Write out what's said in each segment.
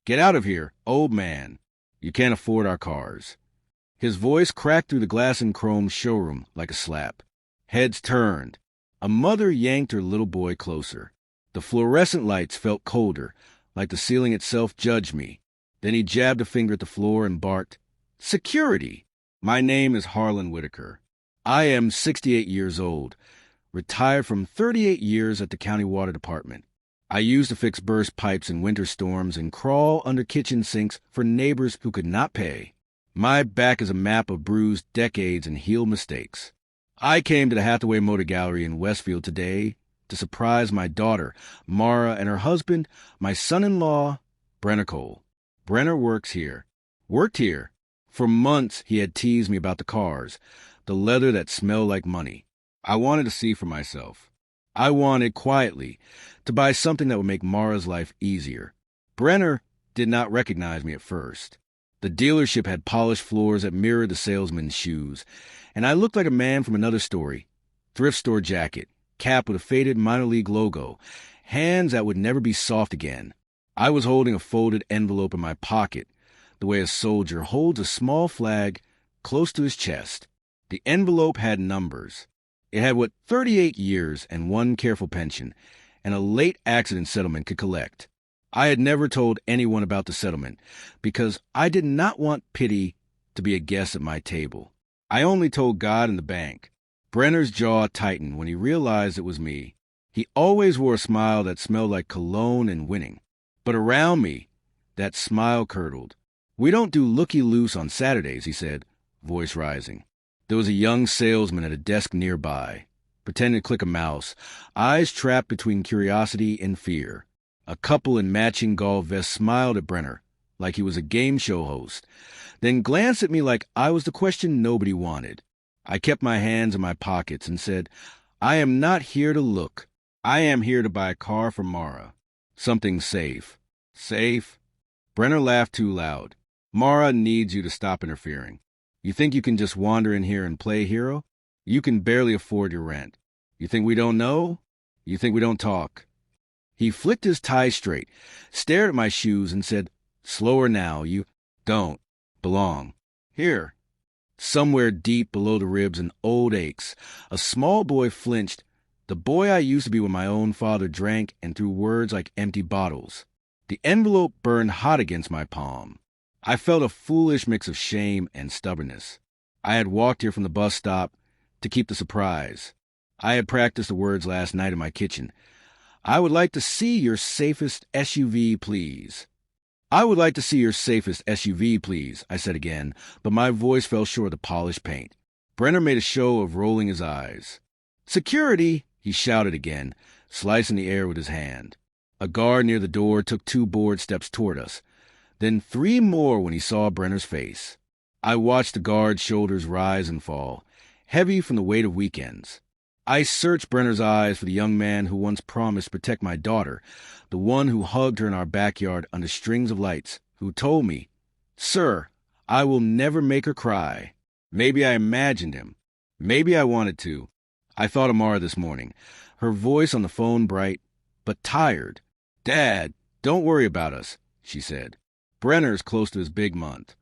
Get out of here, old man. You can't afford our cars. His voice cracked through the glass and chrome showroom like a slap. Heads turned. A mother yanked her little boy closer. The fluorescent lights felt colder, like the ceiling itself judged me. Then he jabbed a finger at the floor and barked, "Security!" My name is Harlan Whitaker. I am 68 years old, retired from 38 years at the county water department. I used to fix burst pipes in winter storms and crawl under kitchen sinks for neighbors who could not pay. My back is a map of bruised decades and healed mistakes. I came to the Hathaway Motor Gallery in Westfield today to surprise my daughter, Mara, and her husband, my son-in-law, Brenner Cole. Brenner worked here. For months, he had teased me about the cars, the leather that smelled like money. I wanted to see for myself. I wanted, quietly, to buy something that would make Mara's life easier. Brenner did not recognize me at first. The dealership had polished floors that mirrored the salesman's shoes, and I looked like a man from another story. Thrift store jacket, cap with a faded minor league logo, hands that would never be soft again. I was holding a folded envelope in my pocket, the way a soldier holds a small flag close to his chest. The envelope had numbers. It had what 38 years and one careful pension, and a late accident settlement could collect. I had never told anyone about the settlement, because I did not want pity to be a guest at my table. I only told God and the bank. Brenner's jaw tightened when he realized it was me. He always wore a smile that smelled like cologne and winning. But around me, that smile curdled. "We don't do looky-loose on Saturdays," he said, voice rising. There was a young salesman at a desk nearby, pretending to click a mouse, eyes trapped between curiosity and fear. A couple in matching golf vests smiled at Brenner, like he was a game show host, then glanced at me like I was the question nobody wanted. I kept my hands in my pockets and said, "I am not here to look. I am here to buy a car for Mara. Something safe." Safe? Brenner laughed too loud. "Mara needs you to stop interfering. You think you can just wander in here and play hero? You can barely afford your rent. You think we don't know? You think we don't talk?" He flicked his tie straight, stared at my shoes, and said, "Slower now, you don't belong here." Somewhere deep below the ribs and old aches, a small boy flinched, the boy I used to be when my own father drank and threw words like empty bottles. The envelope burned hot against my palm. I felt a foolish mix of shame and stubbornness. I had walked here from the bus stop to keep the surprise. I had practiced the words last night in my kitchen. "I would like to see your safest SUV, please." "I would like to see your safest SUV, please," I said again, but my voice fell short of the polished paint. Brenner made a show of rolling his eyes. "Security!" he shouted again, slicing the air with his hand. A guard near the door took 2 board steps toward us, then 3 more when he saw Brenner's face. I watched the guard's shoulders rise and fall, heavy from the weight of weekends. I searched Brenner's eyes for the young man who once promised to protect my daughter, the one who hugged her in our backyard under strings of lights, who told me, "Sir, I will never make her cry." Maybe I imagined him. Maybe I wanted to. I thought of Mara this morning, her voice on the phone bright, but tired. "Dad, don't worry about us," she said. "Brenner's close to his big month."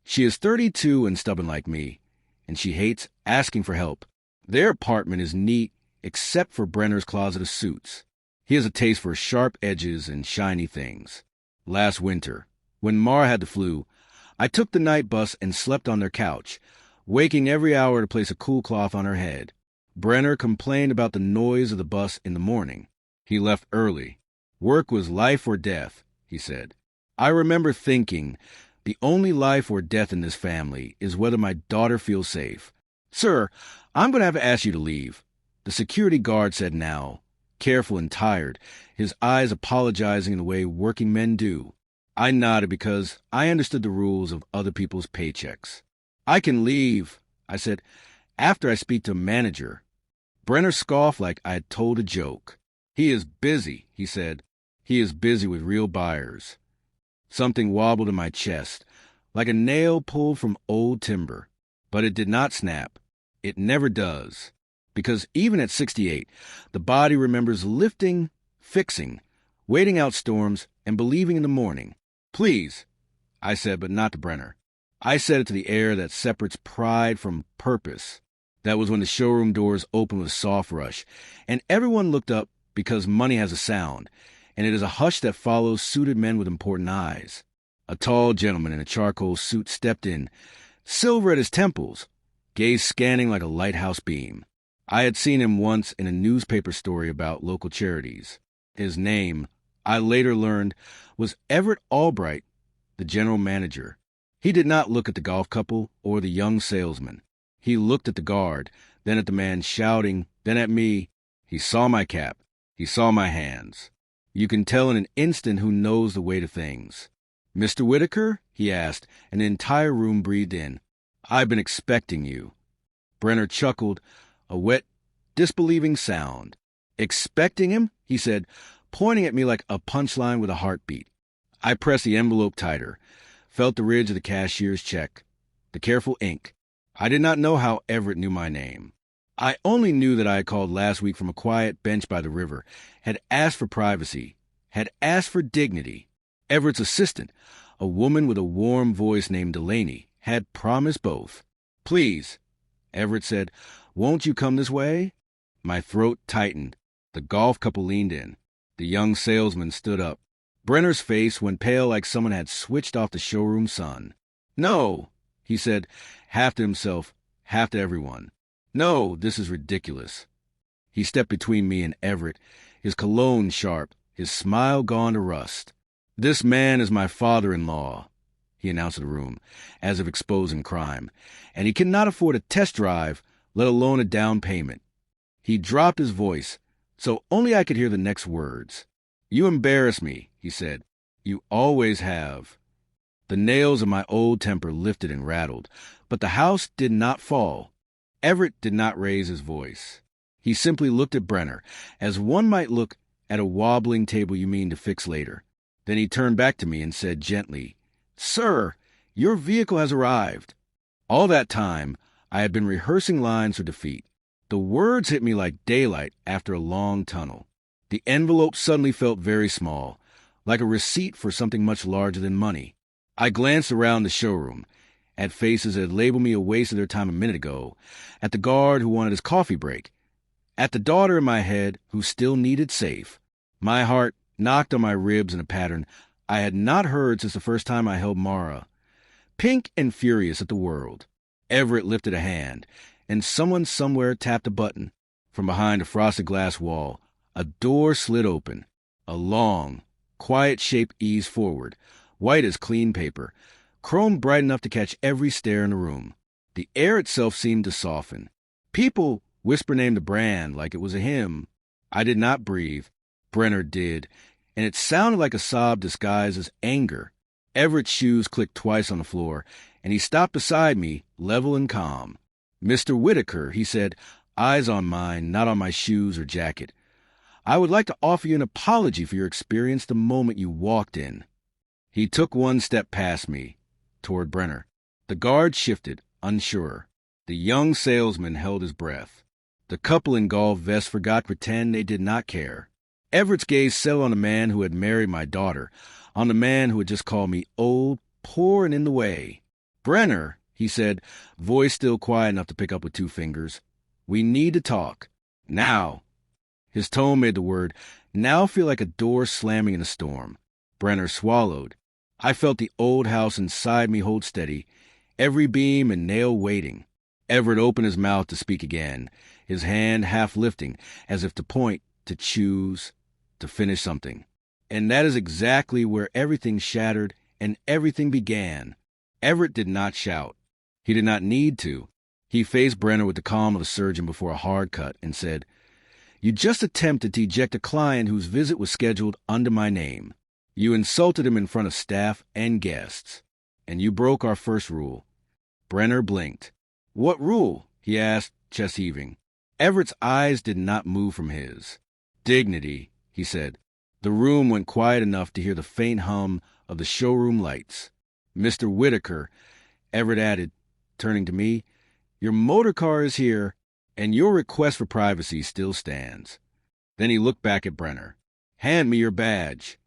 She is 32 and stubborn like me, and she hates asking for help. Their apartment is neat except for Brenner's closet of suits. He has a taste for sharp edges and shiny things. Last winter, when Mara had the flu, I took the night bus and slept on their couch, waking every hour to place a cool cloth on her head. Brenner complained about the noise of the bus in the morning. He left early. Work was life or death, he said. I remember thinking, the only life or death in this family is whether my daughter feels safe. "Sir, I'm going to have to ask you to leave," the security guard said now, careful and tired, his eyes apologizing in the way working men do. I nodded because I understood the rules of other people's paychecks. "I can leave," I said, "after I speak to a manager." Brenner scoffed like I had told a joke. "He is busy," he said. "He is busy with real buyers." Something wobbled in my chest, like a nail pulled from old timber. But it did not snap. It never does. Because even at 68, the body remembers lifting, fixing, waiting out storms, and believing in the morning. Please, I said, but not to Brenner. I said it to the air that separates pride from purpose. That was when the showroom doors opened with a soft rush, and everyone looked up because money has a sound, and it is a hush that follows suited men with important eyes. A tall gentleman in a charcoal suit stepped in, silver at his temples, gaze scanning like a lighthouse beam. I had seen him once in a newspaper story about local charities. His name, I later learned, was Everett Albright, the general manager. He did not look at the golf couple or the young salesman. He looked at the guard, then at the man shouting, then at me. He saw my cap. He saw my hands. You can tell in an instant who knows the weight of things. "Mr. Whitaker?" he asked, and the entire room breathed in. "I've been expecting you." Brenner chuckled, a wet, disbelieving sound. "Expecting him?" he said, pointing at me like a punchline with a heartbeat. I pressed the envelope tighter, felt the ridge of the cashier's check, the careful ink. I did not know how Everett knew my name. I only knew that I had called last week from a quiet bench by the river, had asked for privacy, had asked for dignity. Everett's assistant, a woman with a warm voice named Delaney, had promised both. "Please," Everett said, "won't you come this way?" My throat tightened. The golf couple leaned in. The young salesman stood up. Brenner's face went pale like someone had switched off the showroom sun. "No," he said, half to himself, half to everyone. "No, this is ridiculous." He stepped between me and Everett, his cologne sharp, his smile gone to rust. "This man is my father-in-law," he announced to the room, as if exposing crime, "and he cannot afford a test drive, let alone a down payment." He dropped his voice, so only I could hear the next words. "You embarrass me," he said. "You always have." The nails of my old temper lifted and rattled, but the house did not fall. Everett did not raise his voice. He simply looked at Brenner, as one might look at a wobbling table you mean to fix later. Then he turned back to me and said gently, "Sir, your vehicle has arrived." All that time, I had been rehearsing lines for defeat. The words hit me like daylight after a long tunnel. The envelope suddenly felt very small, like a receipt for something much larger than money. I glanced around the showroom, at faces that had labeled me a waste of their time a minute ago, at the guard who wanted his coffee break, at the daughter in my head who still needed safe. My heart knocked on my ribs in a pattern I had not heard since the first time I held Mara. Pink and furious at the world. Everett lifted a hand, and someone somewhere tapped a button. From behind a frosted glass wall, a door slid open. A long, quiet shape eased forward, white as clean paper, chrome bright enough to catch every stare in the room. The air itself seemed to soften. People whisper named the brand like it was a hymn. I did not breathe. Brenner did, and it sounded like a sob disguised as anger. Everett's shoes clicked twice on the floor, and he stopped beside me, level and calm. "Mr. Whitaker," he said, eyes on mine, not on my shoes or jacket. "I would like to offer you an apology for your experience the moment you walked in." He took one step past me, toward Brenner. The guard shifted, unsure. The young salesman held his breath. The couple in golf vests forgot to pretend they did not care. Everett's gaze settled on the man who had married my daughter, on the man who had just called me old, poor, and in the way. "Brenner," he said, voice still quiet enough to pick up with 2 fingers, "we need to talk. Now." His tone made the word now feel like a door slamming in a storm. Brenner swallowed. I felt the old house inside me hold steady, every beam and nail waiting. Everett opened his mouth to speak again, his hand half lifting, as if to point, to choose, to finish something. And that is exactly where everything shattered and everything began. Everett did not shout. He did not need to. He faced Brenner with the calm of a surgeon before a hard cut and said, "You just attempted to eject a client whose visit was scheduled under my name. You insulted him in front of staff and guests. And you broke our first rule." Brenner blinked. "What rule?" he asked, chest heaving. Everett's eyes did not move from his. "Dignity," he said. The room went quiet enough to hear the faint hum of the showroom lights. "Mr. Whitaker," Everett added, turning to me, "your motor car is here, and your request for privacy still stands." Then he looked back at Brenner. "Hand me your badge."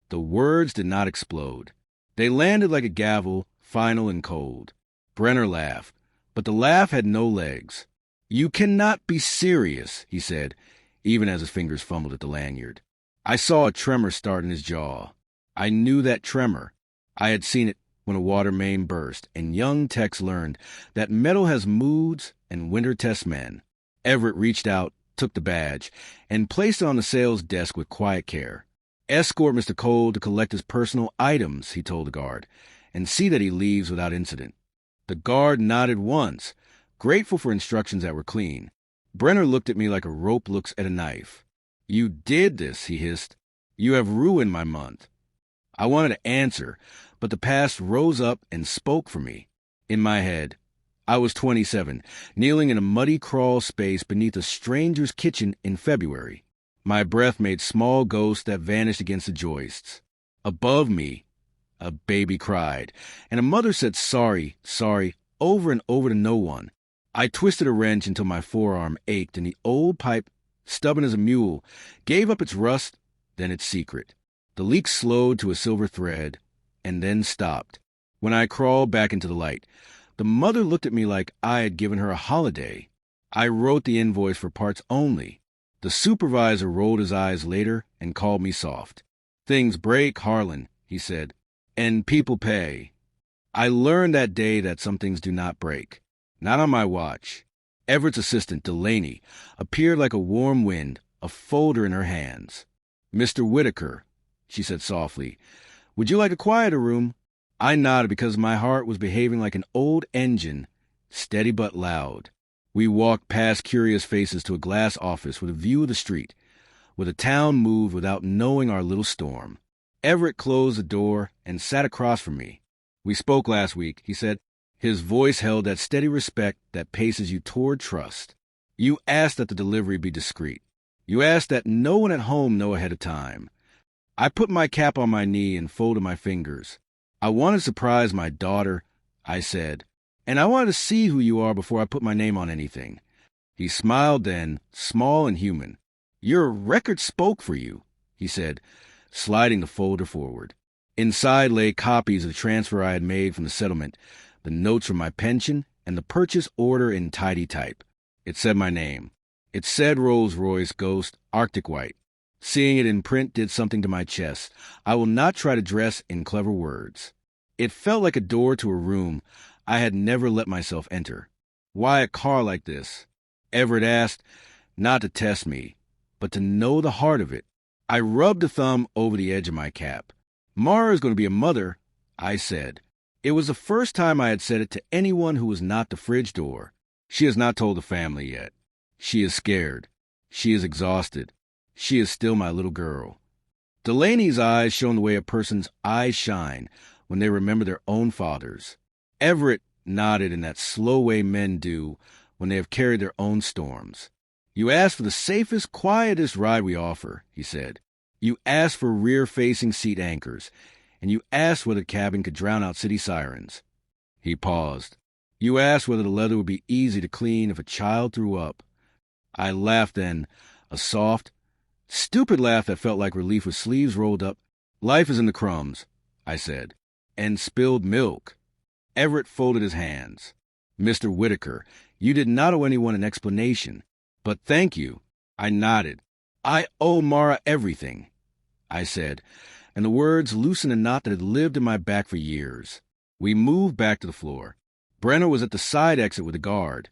The words did not explode. They landed like a gavel, final and cold. Brenner laughed, but the laugh had no legs. "You cannot be serious," he said, even as his fingers fumbled at the lanyard. I saw a tremor start in his jaw. I knew that tremor. I had seen it when a water main burst, and young Tex learned that metal has moods and winter tests men. Everett reached out, took the badge, and placed it on the sales desk with quiet care. "Escort Mr. Cole to collect his personal items," he told the guard, "and see that he leaves without incident." The guard nodded once, grateful for instructions that were clean. Brenner looked at me like a rope looks at a knife. "You did this," he hissed. "You have ruined my month." I wanted to answer, but the past rose up and spoke for me. In my head, I was 27, kneeling in a muddy crawl space beneath a stranger's kitchen in February. My breath made small ghosts that vanished against the joists. Above me, a baby cried, and a mother said sorry, sorry, over and over to no one. I twisted a wrench until my forearm ached, and the old pipe, stubborn as a mule, gave up its rust, then its secret. The leak slowed to a silver thread, and then stopped. When I crawled back into the light, the mother looked at me like I had given her a holiday. I wrote the invoice for parts only. The supervisor rolled his eyes later and called me soft. "Things break, Harlan," he said, "and people pay." I learned that day that some things do not break. Not on my watch. Everett's assistant, Delaney, appeared like a warm wind, a folder in her hands. "Mr. Whitaker," she said softly, "would you like a quieter room?" I nodded because my heart was behaving like an old engine, steady but loud. We walked past curious faces to a glass office with a view of the street, where the town moved without knowing our little storm. Everett closed the door and sat across from me. "We spoke last week," he said. His voice held that steady respect that paces you toward trust. "You asked that the delivery be discreet. You asked that no one at home know ahead of time." I put my cap on my knee and folded my fingers. "I wanted to surprise my daughter," I said, "and I wanted to see who you are before I put my name on anything." He smiled then, small and human. "Your record spoke for you," he said, sliding the folder forward. Inside lay copies of the transfer I had made from the settlement, the notes from my pension, and the purchase order in tidy type. It said my name. It said Rolls-Royce Ghost, Arctic White. Seeing it in print did something to my chest. I will not try to dress in clever words. It felt like a door to a room I had never let myself enter. "Why a car like this?" Everett asked, not to test me, but to know the heart of it. I rubbed a thumb over the edge of my cap. "Mara is going to be a mother," I said. It was the first time I had said it to anyone who was not the fridge door. "She has not told the family yet. She is scared. She is exhausted. She is still my little girl." Delaney's eyes shone the way a person's eyes shine when they remember their own fathers. Everett nodded in that slow way men do when they have carried their own storms. "You asked for the safest, quietest ride we offer," he said. "You asked for rear-facing seat anchors, and you asked whether the cabin could drown out city sirens." He paused. "You asked whether the leather would be easy to clean if a child threw up." I laughed then, a soft, stupid laugh that felt like relief with sleeves rolled up. "Life is in the crumbs," I said, "and spilled milk." Everett folded his hands. "Mr. Whitaker, you did not owe anyone an explanation, but thank you." I nodded. "I owe Mara everything," I said, and the words loosened a knot that had lived in my back for years. We moved back to the floor. Brenner was at the side exit with a guard,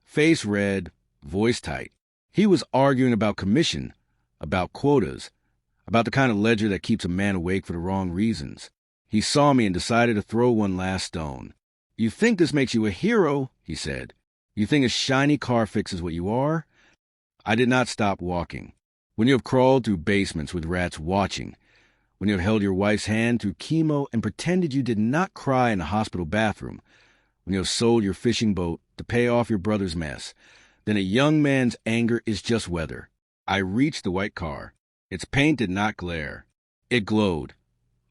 face red, voice tight. He was arguing about commission, about quotas, about the kind of ledger that keeps a man awake for the wrong reasons. He saw me and decided to throw one last stone. "You think this makes you a hero," he said. "You think a shiny car fixes what you are?" I did not stop walking. When you have crawled through basements with rats watching, when you have held your wife's hand through chemo and pretended you did not cry in the hospital bathroom, when you have sold your fishing boat to pay off your brother's mess, then a young man's anger is just weather. I reached the white car. Its paint did not glare. It glowed,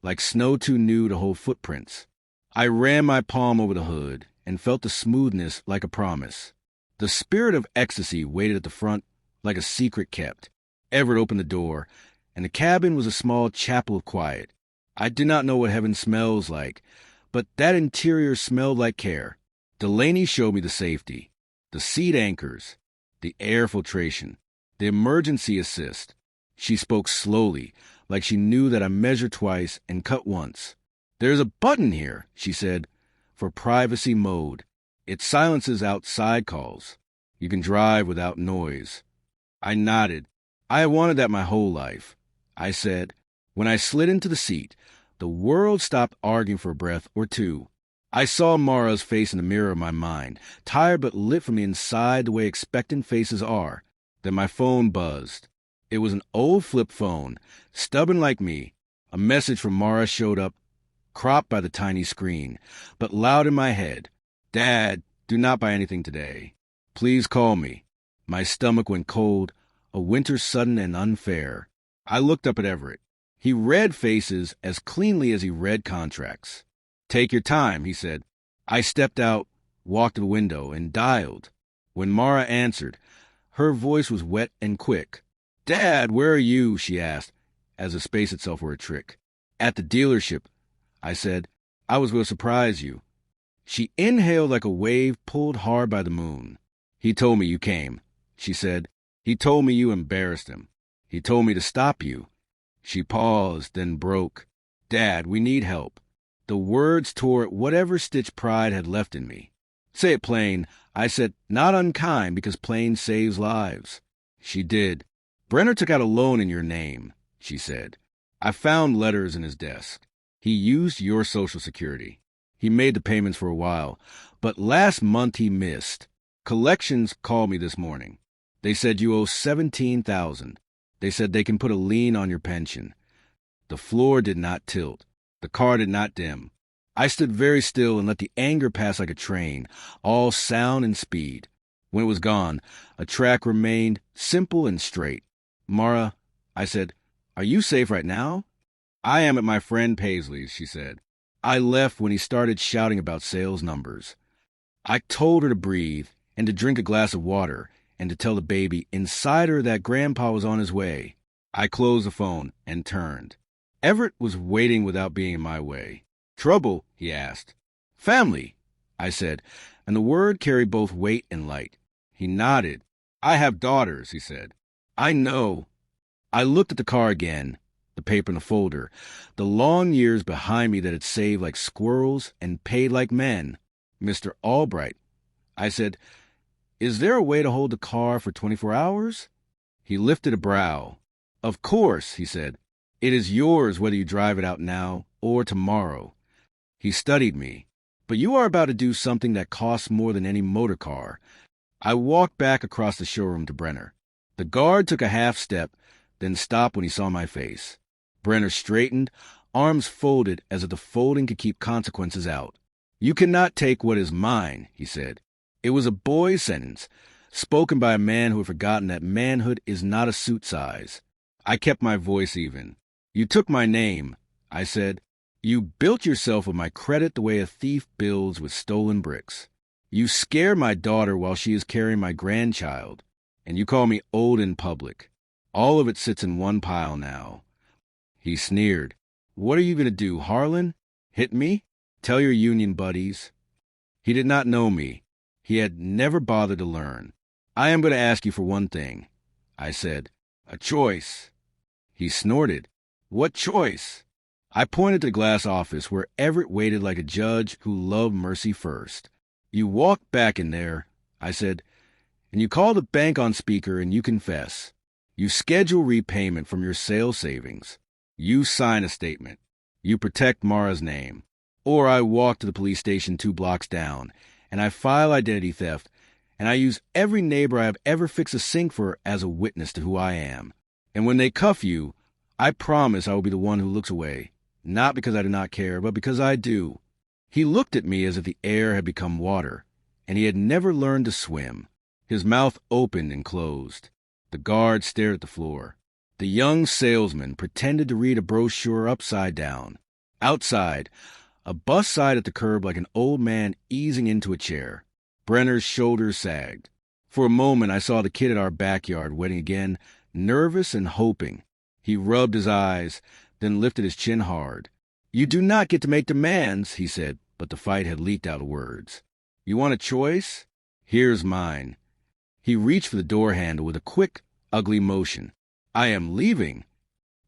like snow too new to hold footprints. I ran my palm over the hood and felt the smoothness like a promise. The spirit of ecstasy waited at the front like a secret kept. Everett opened the door, and the cabin was a small chapel of quiet. I did not know what heaven smells like, but that interior smelled like care. Delaney showed me the safety, the seat anchors, the air filtration, the emergency assist. She spoke slowly, like she knew that I measured twice and cut once. There's a button here, she said, for privacy mode. It silences outside calls. You can drive without noise. I nodded. I wanted that my whole life. I said, when I slid into the seat, the world stopped arguing for a breath or two. I saw Mara's face in the mirror of my mind, tired but lit from the inside the way expectant faces are. Then my phone buzzed. It was an old flip phone, stubborn like me. A message from Mara showed up, cropped by the tiny screen, but loud in my head. Dad, do not buy anything today. Please call me. My stomach went cold, a winter sudden and unfair. I looked up at Everett. He read faces as cleanly as he read contracts. Take your time, he said. I stepped out, walked to the window, and dialed. When Mara answered, her voice was wet and quick. Dad, where are you? She asked, as if space itself were a trick. At the dealership, I said. I was going to surprise you. She inhaled like a wave pulled hard by the moon. He told me you came, she said. He told me you embarrassed him. He told me to stop you. She paused, then broke. Dad, we need help. The words tore at whatever stitch pride had left in me. Say it plain, I said, not unkind because plain saves lives. She did. Brenner took out a loan in your name, she said. I found letters in his desk. He used your Social Security. He made the payments for a while, but last month he missed. Collections called me this morning. They said you owe $17,000. They said they can put a lien on your pension. The floor did not tilt. The car did not dim. I stood very still and let the anger pass like a train, all sound and speed. When it was gone, a track remained simple and straight. Mara, I said, are you safe right now? I am at my friend Paisley's, she said. I left when he started shouting about sales numbers. I told her to breathe and to drink a glass of water and to tell the baby inside her that Grandpa was on his way. I closed the phone and turned. Everett was waiting without being in my way. Trouble? He asked. Family, I said, and the word carried both weight and light. He nodded. I have daughters, he said. I know. I looked at the car again, the paper in the folder, the long years behind me that had saved like squirrels and paid like men. Mr. Albright. I said, is there a way to hold the car for 24 hours? He lifted a brow. Of course, he said. It is yours whether you drive it out now or tomorrow. He studied me. But you are about to do something that costs more than any motor car. I walked back across the showroom to Brenner. The guard took a half step, then stopped when he saw my face. Brenner straightened, arms folded as if the folding could keep consequences out. You cannot take what is mine, he said. It was a boy's sentence, spoken by a man who had forgotten that manhood is not a suit size. I kept my voice even. You took my name, I said. You built yourself with my credit the way a thief builds with stolen bricks. You scare my daughter while she is carrying my grandchild, and you call me old in public. All of it sits in one pile now. He sneered. What are you going to do, Harlan? Hit me? Tell your union buddies. He did not know me. He had never bothered to learn. I am going to ask you for one thing, I said. A choice. He snorted. What choice? I pointed to the glass office where Everett waited like a judge who loved mercy first. You walk back in there, I said, and you call the bank on speaker and you confess. You schedule repayment from your sales savings. You sign a statement. You protect Mara's name. Or I walk to the police station 2 blocks down, and I file identity theft, and I use every neighbor I have ever fixed a sink for as a witness to who I am. And when they cuff you, I promise I will be the one who looks away, not because I do not care, but because I do. He looked at me as if the air had become water, and he had never learned to swim. His mouth opened and closed. The guard stared at the floor. The young salesman pretended to read a brochure upside down. Outside, a bus sighed at the curb like an old man easing into a chair. Brenner's shoulders sagged. For a moment I saw the kid at our backyard wedding again, nervous and hoping. He rubbed his eyes, then lifted his chin hard. You do not get to make demands, he said, but the fight had leaked out of words. You want a choice? Here's mine. He reached for the door handle with a quick, ugly motion. I am leaving.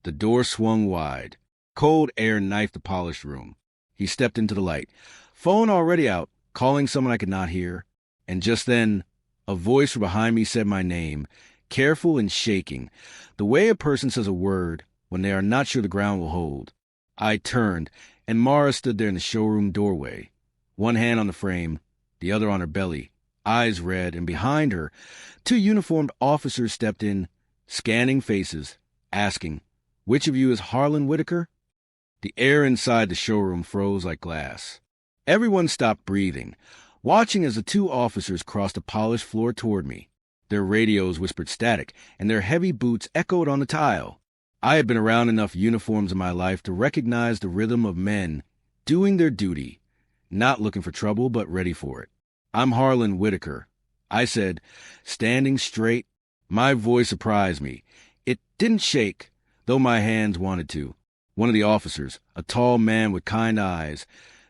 The door swung wide. Cold air knifed the polished room. He stepped into the light. Phone already out, calling someone I could not hear. And just then, a voice from behind me said my name, careful and shaking, the way a person says a word when they are not sure the ground will hold. I turned, and Mara stood there in the showroom doorway, one hand on the frame, the other on her belly, eyes red, and behind her, 2 uniformed officers stepped in, scanning faces, asking, "Which of you is Harlan Whitaker?" The air inside the showroom froze like glass. Everyone stopped breathing, watching as the 2 officers crossed the polished floor toward me. Their radios whispered static, and their heavy boots echoed on the tile. I had been around enough uniforms in my life to recognize the rhythm of men doing their duty, not looking for trouble, but ready for it. I'm Harlan Whitaker, I said, standing straight. My voice surprised me. It didn't shake, though my hands wanted to. One of the officers, a tall man with kind eyes,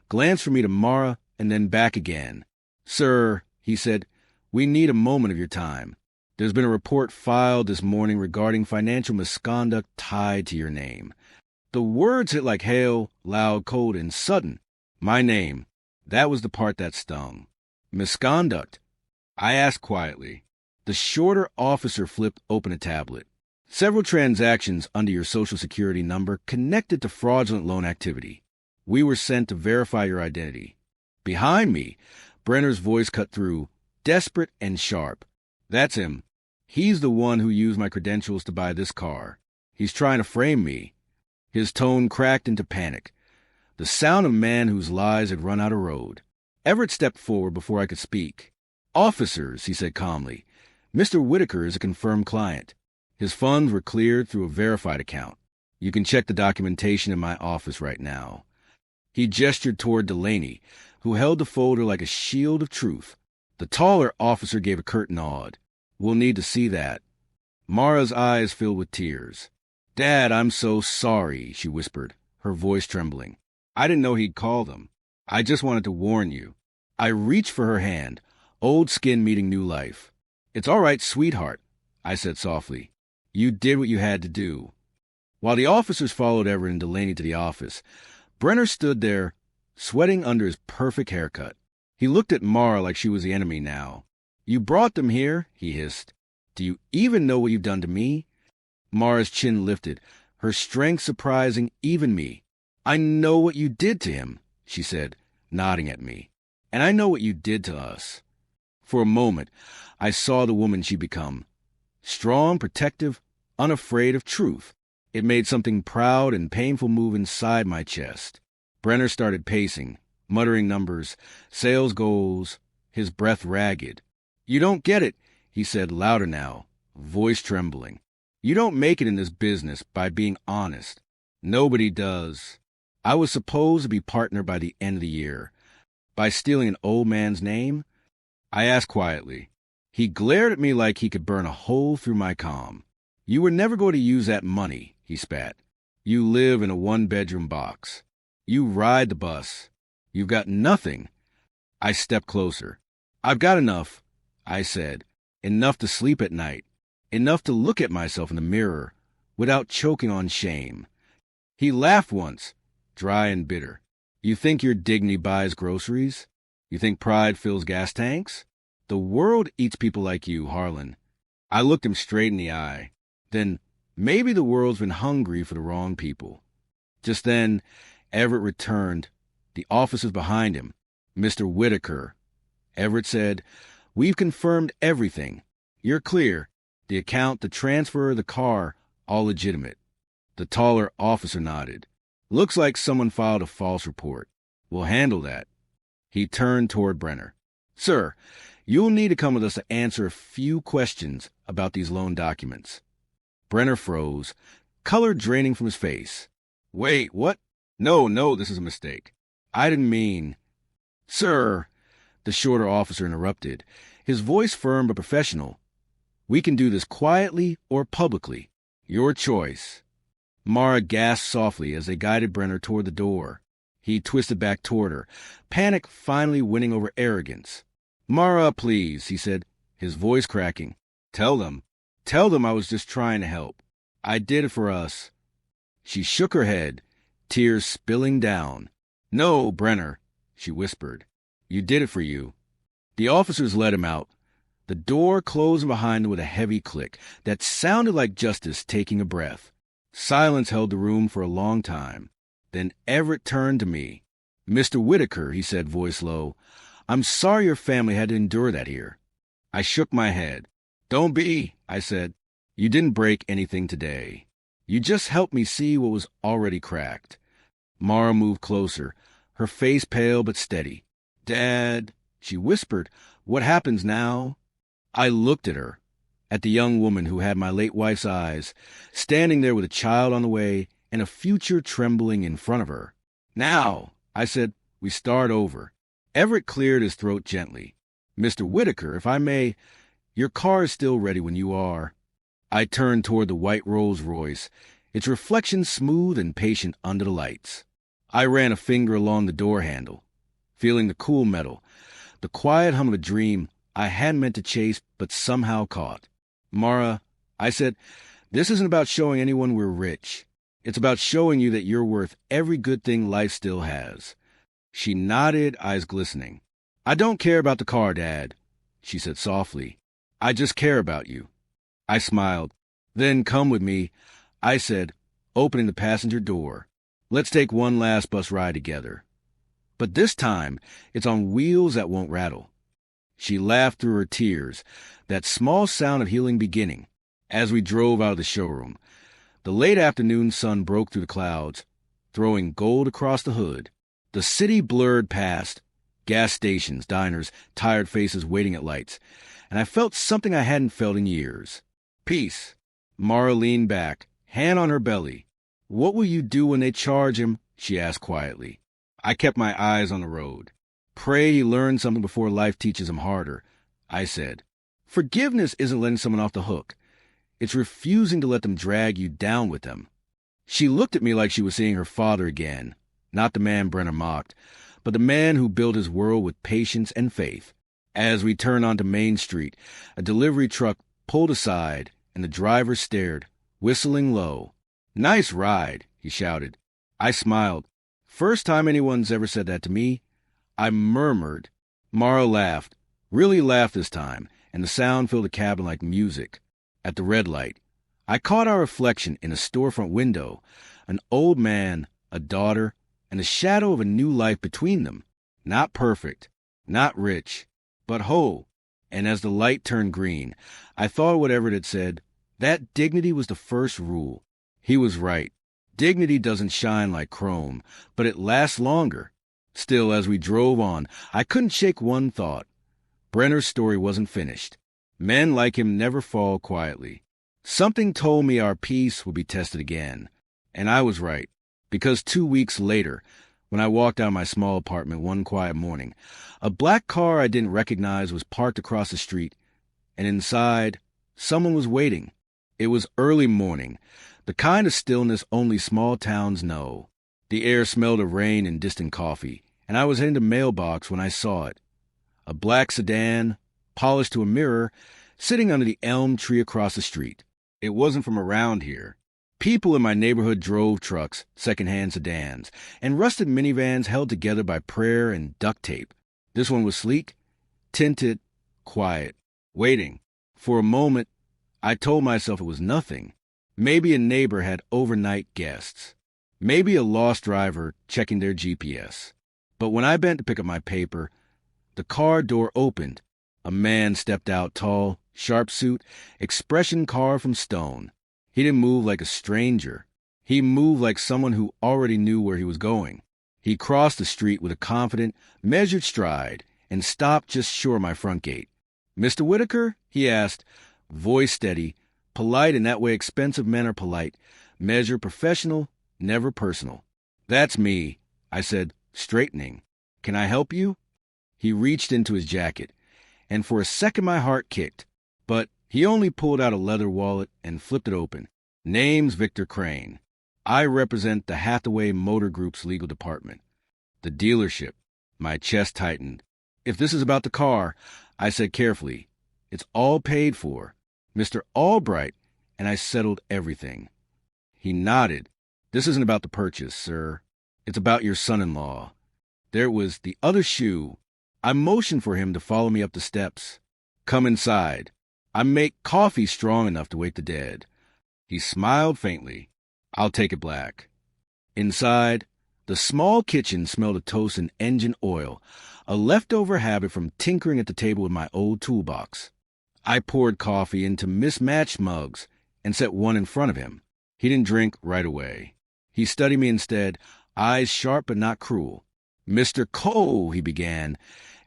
glanced from me to Mara and then back again. Sir, he said, we need a moment of your time. There's been a report filed this morning regarding financial misconduct tied to your name. The words hit like hail, loud, cold, and sudden. My name. That was the part that stung. Misconduct? I asked quietly. The shorter officer flipped open a tablet. Several transactions under your Social Security number connected to fraudulent loan activity. We were sent to verify your identity. Behind me, Brenner's voice cut through, desperate and sharp. That's him. He's the one who used my credentials to buy this car. He's trying to frame me. His tone cracked into panic. The sound of a man whose lies had run out of road. Everett stepped forward before I could speak. Officers, he said calmly, Mr. Whitaker is a confirmed client. His funds were cleared through a verified account. You can check the documentation in my office right now. He gestured toward Delaney, who held the folder like a shield of truth. The taller officer gave a curt nod. We'll need to see that. Mara's eyes filled with tears. Dad, I'm so sorry, she whispered, her voice trembling. I didn't know he'd call them. I just wanted to warn you. I reached for her hand, old skin meeting new life. It's all right, sweetheart, I said softly. You did what you had to do. While the officers followed Everett and Delaney to the office, Brenner stood there, sweating under his perfect haircut. He looked at Mara like she was the enemy now. You brought them here, he hissed. Do you even know what you've done to me? Mara's chin lifted, her strength surprising even me. I know what you did to him, she said, nodding at me. And I know what you did to us. For a moment, I saw the woman she'd become. Strong, protective, unafraid of truth. It made something proud and painful move inside my chest. Brenner started pacing, muttering numbers, sales goals, his breath ragged. You don't get it, he said louder now, voice trembling. You don't make it in this business by being honest. Nobody does. I was supposed to be partner by the end of the year. By stealing an old man's name? I asked quietly. He glared at me like he could burn a hole through my calm. You were never going to use that money, he spat. You live in a 1-bedroom box. You ride the bus. You've got nothing. I stepped closer. I've got enough, I said. Enough to sleep at night. Enough to look at myself in the mirror without choking on shame. He laughed once, dry and bitter. You think your dignity buys groceries? You think pride fills gas tanks? The world eats people like you, Harlan. I looked him straight in the eye. Then, maybe the world's been hungry for the wrong people. Just then, Everett returned, the officers behind him. Mr. Whitaker. Everett said, We've confirmed everything. You're clear. The account, the transfer, the car, all legitimate. The taller officer nodded. Looks like someone filed a false report. We'll handle that. He turned toward Brenner. Sir, you'll need to come with us to answer a few questions about these loan documents. Brenner froze, color draining from his face. Wait, what? No, this is a mistake. I didn't mean... Sir, the shorter officer interrupted, his voice firm but professional. We can do this quietly or publicly. Your choice. Mara gasped softly as they guided Brenner toward the door. He twisted back toward her, panic finally winning over arrogance. "Mara, please," he said, his voice cracking. Tell them I was just trying to help. I did it for us." She shook her head, tears spilling down. "No, Brenner," she whispered. "You did it for you." The officers let him out, the door closing behind him with a heavy click that sounded like justice taking a breath. Silence held the room for a long time. Then Everett turned to me. "Mr. Whitaker," he said, voice low, "I'm sorry your family had to endure that here." I shook my head. "Don't be," I said. "You didn't break anything today. You just helped me see what was already cracked." Mara moved closer, her face pale but steady. "Dad," she whispered, "what happens now?" I looked at her, at the young woman who had my late wife's eyes, standing there with a child on the way and a future trembling in front of her. "Now," I said, "we start over." Everett cleared his throat gently. "Mr. Whitaker, if I may, your car is still ready when you are." I turned toward the white Rolls Royce, its reflection smooth and patient under the lights. I ran a finger along the door handle, feeling the cool metal, the quiet hum of a dream I hadn't meant to chase but somehow caught. "Mara," I said, "this isn't about showing anyone we're rich. It's about showing you that you're worth every good thing life still has." She nodded, eyes glistening. "I don't care about the car, Dad," she said softly. "I just care about you." I smiled. "Then come with me," I said, opening the passenger door. "Let's take one last bus ride together. But this time, it's on wheels that won't rattle." She laughed through her tears, that small sound of healing beginning, as we drove out of the showroom. The late afternoon sun broke through the clouds, throwing gold across the hood. The city blurred past, gas stations, diners, tired faces waiting at lights, and I felt something I hadn't felt in years. Peace. Mara leaned back, hand on her belly. "What will you do when they charge him?" she asked quietly. I kept my eyes on the road. "Pray he learns something before life teaches him harder," I said. "Forgiveness isn't letting someone off the hook. It's refusing to let them drag you down with them." She looked at me like she was seeing her father again, not the man Brenner mocked, but the man who built his world with patience and faith. As we turned onto Main Street, a delivery truck pulled aside, and the driver stared, whistling low. "Nice ride," he shouted. I smiled. "First time anyone's ever said that to me." I murmured. Mara laughed, really laughed this time, and the sound filled the cabin like music. At the red light, I caught our reflection in a storefront window, an old man, a daughter, and the shadow of a new life between them. Not perfect, not rich, but whole. And as the light turned green, I thought of what Everett had said. That dignity was the first rule. He was right. Dignity doesn't shine like chrome, but it lasts longer. Still, as we drove on, I couldn't shake one thought. Brenner's story wasn't finished. Men like him never fall quietly. Something told me our peace would be tested again. And I was right, because 2 weeks later, when I walked out of my small apartment one quiet morning, a black car I didn't recognize was parked across the street, and inside, someone was waiting. It was early morning, the kind of stillness only small towns know. The air smelled of rain and distant coffee, and I was heading to the mailbox when I saw it. A black sedan, polished to a mirror, sitting under the elm tree across the street. It wasn't from around here. People in my neighborhood drove trucks, second-hand sedans, and rusted minivans held together by prayer and duct tape. This one was sleek, tinted, quiet, waiting. For a moment, I told myself it was nothing. Maybe a neighbor had overnight guests. Maybe a lost driver checking their GPS. But when I bent to pick up my paper, the car door opened. A man stepped out, tall, sharp suit, expression carved from stone. He didn't move like a stranger. He moved like someone who already knew where he was going. He crossed the street with a confident, measured stride and stopped just short of my front gate. "Mr. Whitaker?" he asked, voice steady, polite in that way expensive men are polite, measured, professional, never personal. "That's me," I said, straightening. "Can I help you?" He reached into his jacket, and for a second my heart kicked. But he only pulled out a leather wallet and flipped it open. "Name's Victor Crane." I represent the Hathaway Motor Group's legal department. The dealership. My chest tightened. If this is about the car, I said carefully, it's all paid for. Mr. Albright and I settled everything. He nodded. This isn't about the purchase, sir. It's about your son-in-law. There was the other shoe. I motioned for him to follow me up the steps. Come inside. I make coffee strong enough to wake the dead. He smiled faintly. I'll take it black. Inside, the small kitchen smelled of toast and engine oil, a leftover habit from tinkering at the table with my old toolbox. I poured coffee into mismatched mugs and set one in front of him. He didn't drink right away. He studied me instead, eyes sharp but not cruel. Mr. Cole, he began,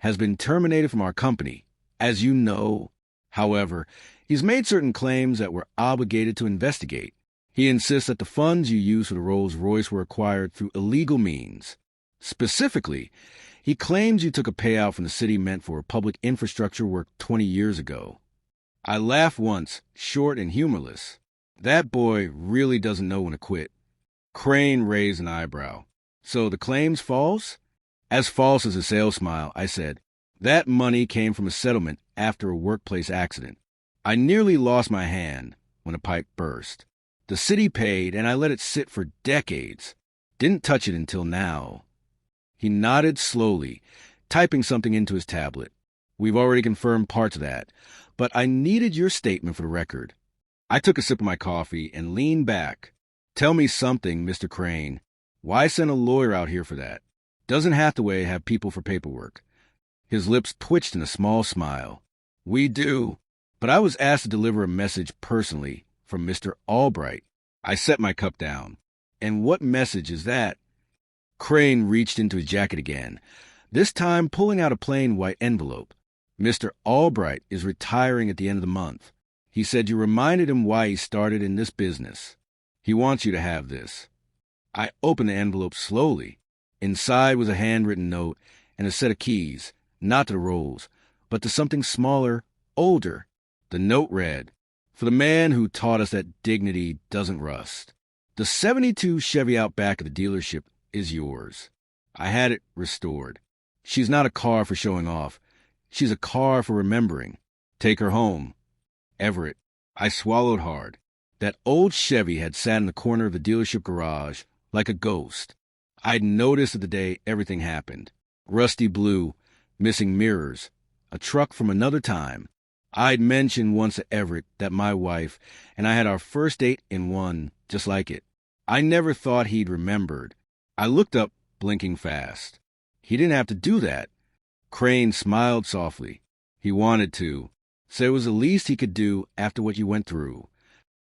has been terminated from our company. As you know, however, he's made certain claims that we're obligated to investigate. He insists that the funds you used for the Rolls-Royce were acquired through illegal means. Specifically, he claims you took a payout from the city meant for public infrastructure work 20 years ago. I laughed once, short and humorless. That boy really doesn't know when to quit. Crane raised an eyebrow. So the claim's false? As false as a sales smile, I said. That money came from a settlement after a workplace accident. I nearly lost my hand when a pipe burst. The city paid, and I let it sit for decades. Didn't touch it until now. He nodded slowly, typing something into his tablet. We've already confirmed parts of that, but I needed your statement for the record. I took a sip of my coffee and leaned back. Tell me something, Mr. Crane. Why send a lawyer out here for that? Doesn't Hathaway have people for paperwork? His lips twitched in a small smile. We do, but I was asked to deliver a message personally from Mr. Albright. I set my cup down. And what message is that? Crane reached into his jacket again, this time pulling out a plain white envelope. Mr. Albright is retiring at the end of the month. He said you reminded him why he started in this business. He wants you to have this. I opened the envelope slowly. Inside was a handwritten note and a set of keys, not to the Rolls, but to something smaller, older. The note read, for the man who taught us that dignity doesn't rust. The '72 Chevy out back of the dealership is yours. I had it restored. She's not a car for showing off. She's a car for remembering. Take her home. Everett. I swallowed hard. That old Chevy had sat in the corner of the dealership garage like a ghost. I'd noticed it the day everything happened. Rusty blue, missing mirrors, a truck from another time. I'd mentioned once to Everett that my wife and I had our first date in one just like it. I never thought he'd remembered. I looked up, blinking fast. He didn't have to do that. Crane smiled softly. He wanted to. So it was the least he could do after what you went through.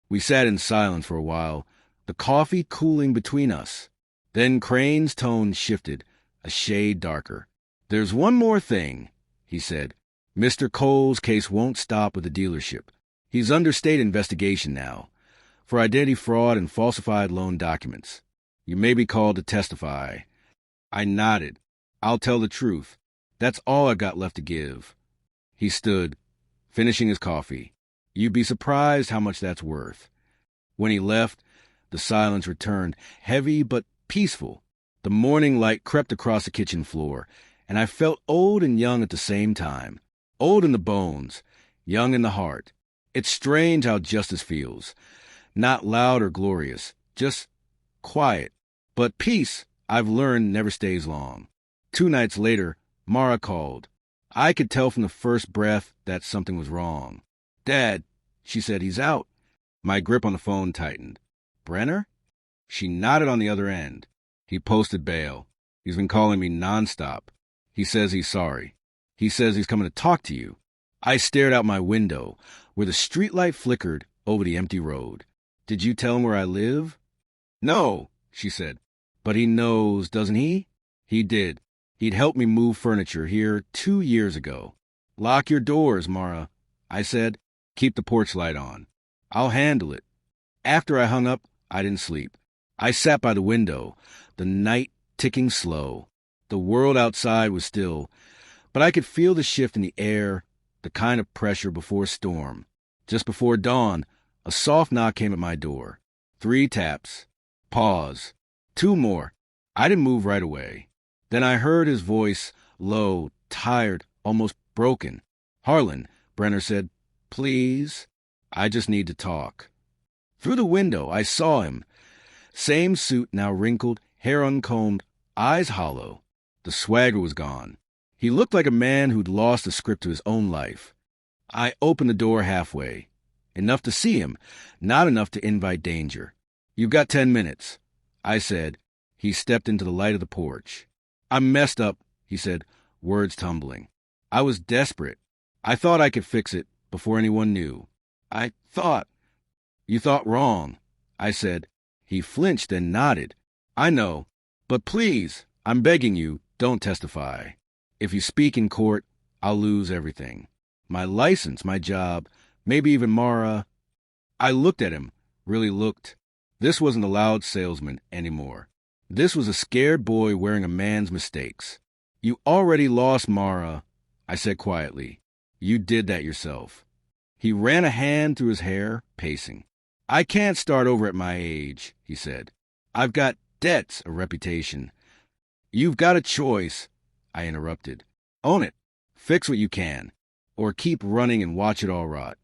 We sat in silence for a while, the coffee cooling between us. Then Crane's tone shifted, a shade darker. There's one more thing, he said. Mr. Cole's case won't stop with the dealership. He's under state investigation now, for identity fraud and falsified loan documents. You may be called to testify. I nodded. I'll tell the truth. That's all I've got left to give. He stood, finishing his coffee. You'd be surprised how much that's worth. When he left, the silence returned, heavy but peaceful. The morning light crept across the kitchen floor, and I felt old and young at the same time. Old in the bones, young in the heart. It's strange how justice feels. Not loud or glorious, just quiet. But peace, I've learned, never stays long. 2 nights later, Mara called. I could tell from the first breath that something was wrong. Dad, she said, he's out. My grip on the phone tightened. Brenner? She nodded on the other end. He posted bail. He's been calling me nonstop. He says he's sorry. He says he's coming to talk to you. I stared out my window, where the streetlight flickered over the empty road. Did you tell him where I live? No, she said. But he knows, doesn't he? He did. He'd helped me move furniture here 2 years ago. Lock your doors, Mara, I said. Keep the porch light on. I'll handle it. After I hung up, I didn't sleep. I sat by the window, the night ticking slow. The world outside was still, but I could feel the shift in the air, the kind of pressure before a storm. Just before dawn, a soft knock came at my door. 3 taps. Pause. 2 more. I didn't move right away. Then I heard his voice, low, tired, almost broken. Harlan, Brenner said, please? I just need to talk. Through the window, I saw him. Same suit, now wrinkled, hair uncombed, eyes hollow. The swagger was gone. He looked like a man who'd lost the script to his own life. I opened the door halfway. Enough to see him, not enough to invite danger. You've got 10 minutes, I said. He stepped into the light of the porch. I'm messed up, he said, words tumbling. I was desperate. I thought I could fix it before anyone knew. You thought wrong, I said. He flinched and nodded. I know, but please, I'm begging you, don't testify. If you speak in court, I'll lose everything. My license, my job, maybe even Mara. I looked at him, really looked. This wasn't a loud salesman anymore. This was a scared boy wearing a man's mistakes. You already lost Mara, I said quietly. You did that yourself. He ran a hand through his hair, pacing. I can't start over at my age, he said. I've got debts, a reputation. You've got a choice, I interrupted. Own it. Fix what you can. Or keep running and watch it all rot.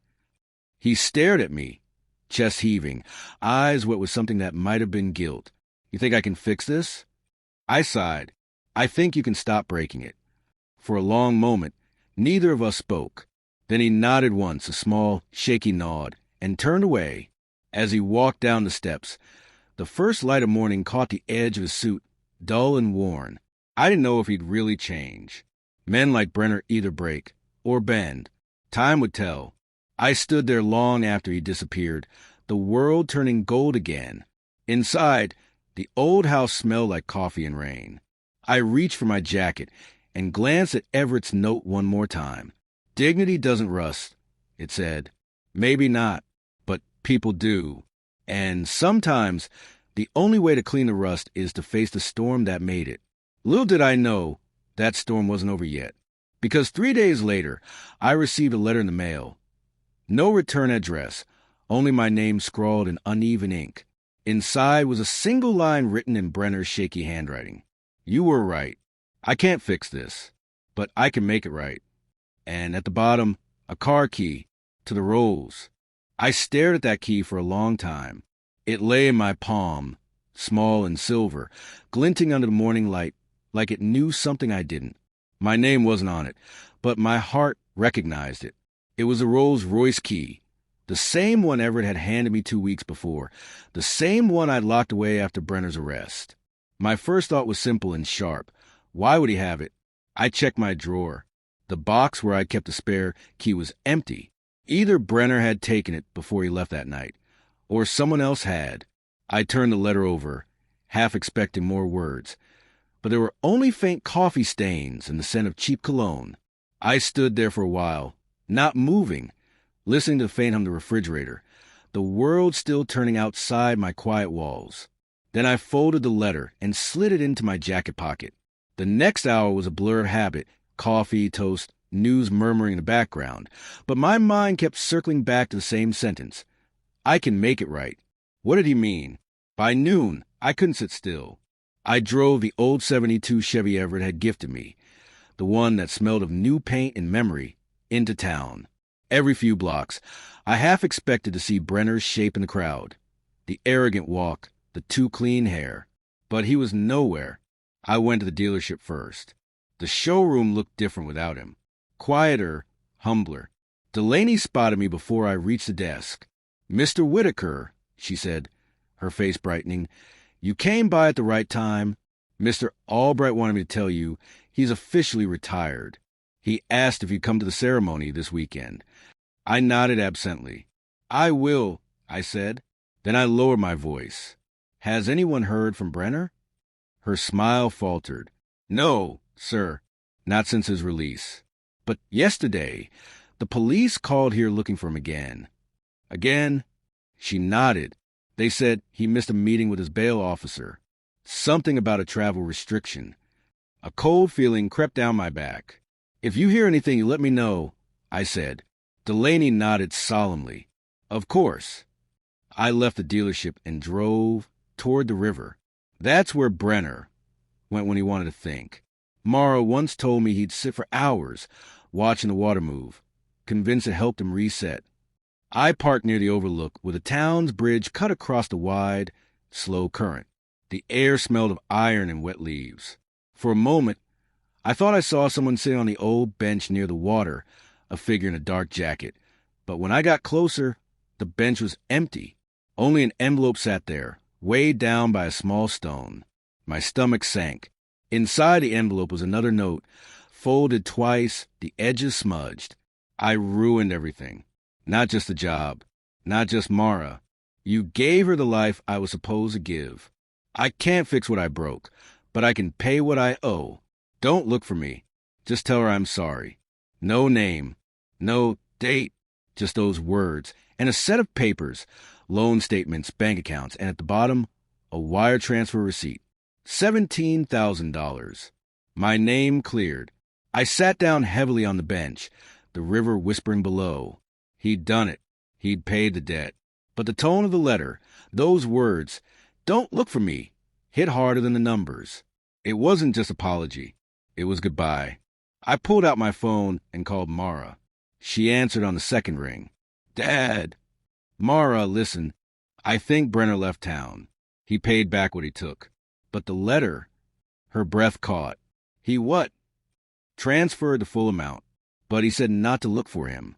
He stared at me, chest heaving, eyes wet with something that might have been guilt. You think I can fix this? I sighed. I think you can stop breaking it. For a long moment, neither of us spoke. Then he nodded once, a small, shaky nod, and turned away. As he walked down the steps, the first light of morning caught the edge of his suit, dull and worn. I didn't know if he'd really change. Men like Brenner either break or bend. Time would tell. I stood there long after he disappeared, the world turning gold again. Inside, the old house smelled like coffee and rain. I reached for my jacket and glanced at Everett's note one more time. Dignity doesn't rust, it said. Maybe not, but people do. And sometimes the only way to clean the rust is to face the storm that made it. Little did I know that storm wasn't over yet, because 3 days later, I received a letter in the mail. No return address, only my name scrawled in uneven ink. Inside was a single line written in Brenner's shaky handwriting. You were right. I can't fix this, but I can make it right. And at the bottom, a car key to the Rolls. I stared at that key for a long time. It lay in my palm, small and silver, glinting under the morning light, like it knew something I didn't. My name wasn't on it, but my heart recognized it. It was a Rolls-Royce key, the same one Everett had handed me 2 weeks before, the same one I'd locked away after Brenner's arrest. My first thought was simple and sharp. Why would he have it? I checked my drawer. The box where I kept the spare key was empty. Either Brenner had taken it before he left that night, or someone else had. I turned the letter over, half expecting more words, but there were only faint coffee stains and the scent of cheap cologne. I stood there for a while, not moving, listening to the faint hum of the refrigerator, the world still turning outside my quiet walls. Then I folded the letter and slid it into my jacket pocket. The next hour was a blur of habit, coffee, toast, news murmuring in the background, but my mind kept circling back to the same sentence. I can make it right. What did he mean? By noon, I couldn't sit still. I drove the old 72 Chevy Everett had gifted me, the one that smelled of new paint and memory, into town. Every few blocks, I half expected to see Brenner's shape in the crowd, the arrogant walk, the too clean hair. But he was nowhere. I went to the dealership first. The showroom looked different without him. Quieter, humbler. Delaney spotted me before I reached the desk. Mr. Whitaker, she said, her face brightening, you came by at the right time. Mr. Albright wanted me to tell you he's officially retired. He asked if you'd come to the ceremony this weekend. I nodded absently. I will, I said. Then I lowered my voice. Has anyone heard from Brenner? Her smile faltered. No, sir, not since his release. But yesterday, the police called here looking for him again. Again? She nodded. They said he missed a meeting with his bail officer. Something about a travel restriction. A cold feeling crept down my back. If you hear anything, you let me know, I said. Delaney nodded solemnly. Of course. I left the dealership and drove toward the river. That's where Brenner went when he wanted to think. Mara once told me he'd sit for hours watching the water move, convinced it helped him reset. I parked near the overlook where the town's bridge cut across the wide, slow current. The air smelled of iron and wet leaves. For a moment, I thought I saw someone sitting on the old bench near the water, a figure in a dark jacket. But when I got closer, the bench was empty. Only an envelope sat there, weighed down by a small stone. My stomach sank. Inside the envelope was another note, folded twice, the edges smudged. I ruined everything. Not just the job. Not just Mara. You gave her the life I was supposed to give. I can't fix what I broke, but I can pay what I owe. Don't look for me. Just tell her I'm sorry. No name. No date. Just those words. And a set of papers. Loan statements, bank accounts, and at the bottom, a wire transfer receipt. $17,000. My name cleared. I sat down heavily on the bench, the river whispering below. He'd done it. He'd paid the debt. But the tone of the letter, those words, "Don't look for me," hit harder than the numbers. It wasn't just apology. It was goodbye. I pulled out my phone and called Mara. She answered on the second ring. "Dad." "Mara, listen. I think Brenner left town. He paid back what he took. But the letter," her breath caught. "He what?" "Transferred the full amount. But he said not to look for him."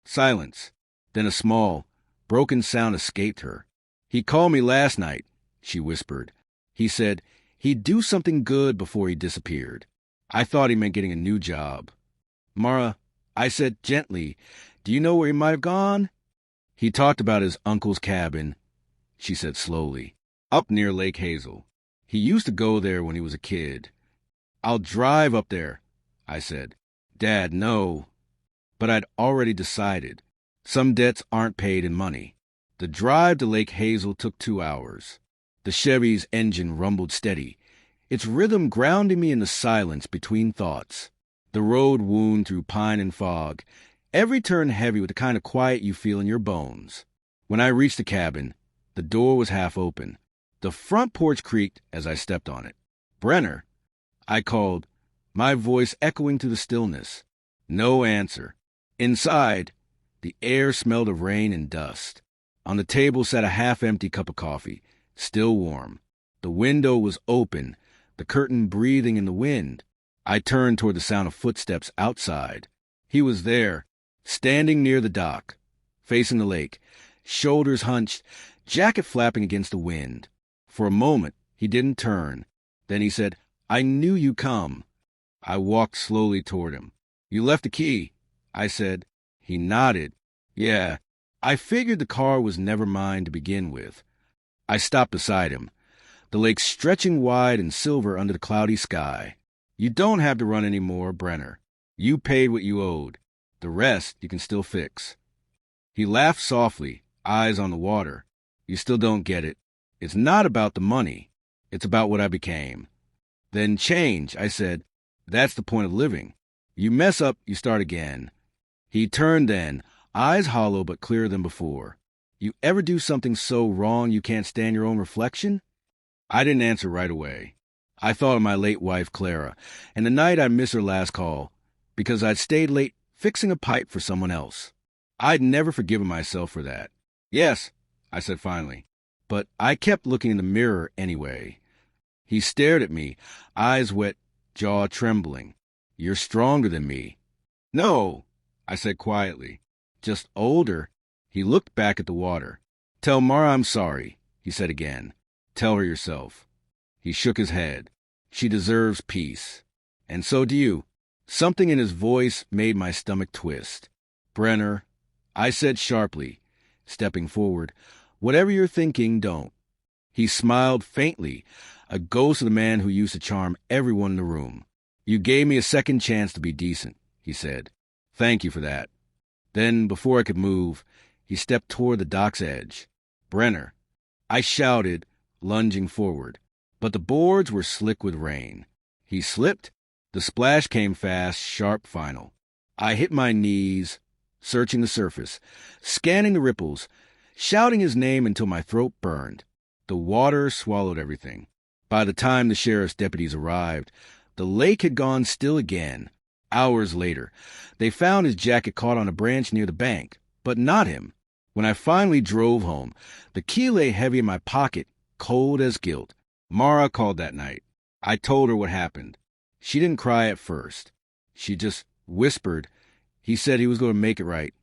Silence. Then a small, broken sound escaped her. "He called me last night," she whispered. "He said he'd do something good before he disappeared. I thought he meant getting a new job." "Mara," I said gently, "do you know where he might have gone?" "He talked about his uncle's cabin," she said slowly, "up near Lake Hazel. He used to go there when he was a kid." "I'll drive up there," I said. "Dad, no." But I'd already decided. Some debts aren't paid in money. The drive to Lake Hazel took 2 hours. The Chevy's engine rumbled steady, its rhythm grounding me in the silence between thoughts. The road wound through pine and fog, every turn heavy with the kind of quiet you feel in your bones. When I reached the cabin, the door was half open. The front porch creaked as I stepped on it. "Brenner," I called, my voice echoing through the stillness. No answer. Inside, the air smelled of rain and dust. On the table sat a half-empty cup of coffee, still warm. The window was open, the curtain breathing in the wind. I turned toward the sound of footsteps outside. He was there, standing near the dock, facing the lake, shoulders hunched, jacket flapping against the wind. For a moment, he didn't turn. Then he said, "I knew you'd come." I walked slowly toward him. "You left the key," I said. He nodded. "Yeah, I figured the car was never mine to begin with." I stopped beside him, the lake stretching wide and silver under the cloudy sky. "You don't have to run any more, Brenner. You paid what you owed. The rest you can still fix." He laughed softly, eyes on the water. "You still don't get it. It's not about the money. It's about what I became." "Then change," I said. "That's the point of living. You mess up, you start again." He turned then, eyes hollow but clearer than before. "You ever do something so wrong you can't stand your own reflection?" I didn't answer right away. I thought of my late wife, Clara, and the night I missed her last call because I'd stayed late fixing a pipe for someone else. I'd never forgiven myself for that. "Yes," I said finally, but I kept looking in the mirror anyway. He stared at me, eyes wet, jaw trembling. "You're stronger than me." "No," I said quietly. "Just older." He looked back at the water. "Tell Mara I'm sorry," he said again. "Tell her yourself." He shook his head. "She deserves peace. And so do you." Something in his voice made my stomach twist. "Brenner," I said sharply, stepping forward, "whatever you're thinking, don't." He smiled faintly, a ghost of the man who used to charm everyone in the room. "You gave me a second chance to be decent," he said. "Thank you for that." Then, before I could move, he stepped toward the dock's edge. "Brenner," I shouted, lunging forward. But the boards were slick with rain. He slipped. The splash came fast, sharp, final. I hit my knees, searching the surface, scanning the ripples, shouting his name until my throat burned. The water swallowed everything. By the time the sheriff's deputies arrived, the lake had gone still again. Hours later, they found his jacket caught on a branch near the bank, but not him. When I finally drove home, the key lay heavy in my pocket, cold as guilt. Mara called that night. I told her what happened. She didn't cry at first. She just whispered, "He said he was going to make it right."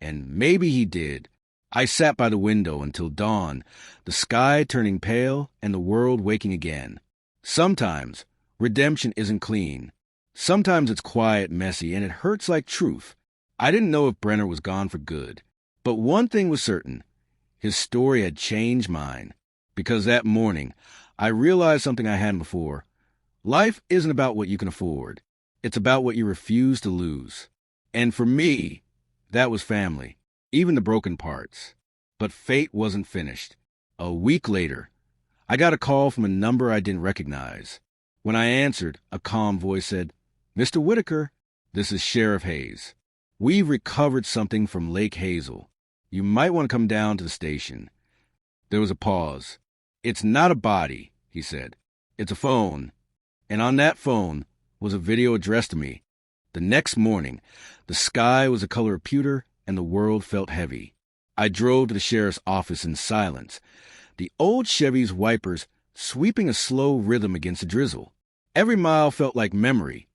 And maybe he did. I sat by the window until dawn, the sky turning pale and the world waking again. Sometimes redemption isn't clean. Sometimes it's quiet, messy, and it hurts like truth. I didn't know if Brenner was gone for good. But one thing was certain. His story had changed mine. Because that morning, I realized something I hadn't before. Life isn't about what you can afford. It's about what you refuse to lose. And for me, that was family, even the broken parts. But fate wasn't finished. A week later, I got a call from a number I didn't recognize. When I answered, a calm voice said, "Mr. Whitaker, this is Sheriff Hayes. We've recovered something from Lake Hazel. You might want to come down to the station." There was a pause. "It's not a body," he said. "It's a phone." And on that phone was a video addressed to me. The next morning, the sky was the color of pewter and the world felt heavy. I drove to the sheriff's office in silence, the old Chevy's wipers sweeping a slow rhythm against the drizzle. Every mile felt like memory.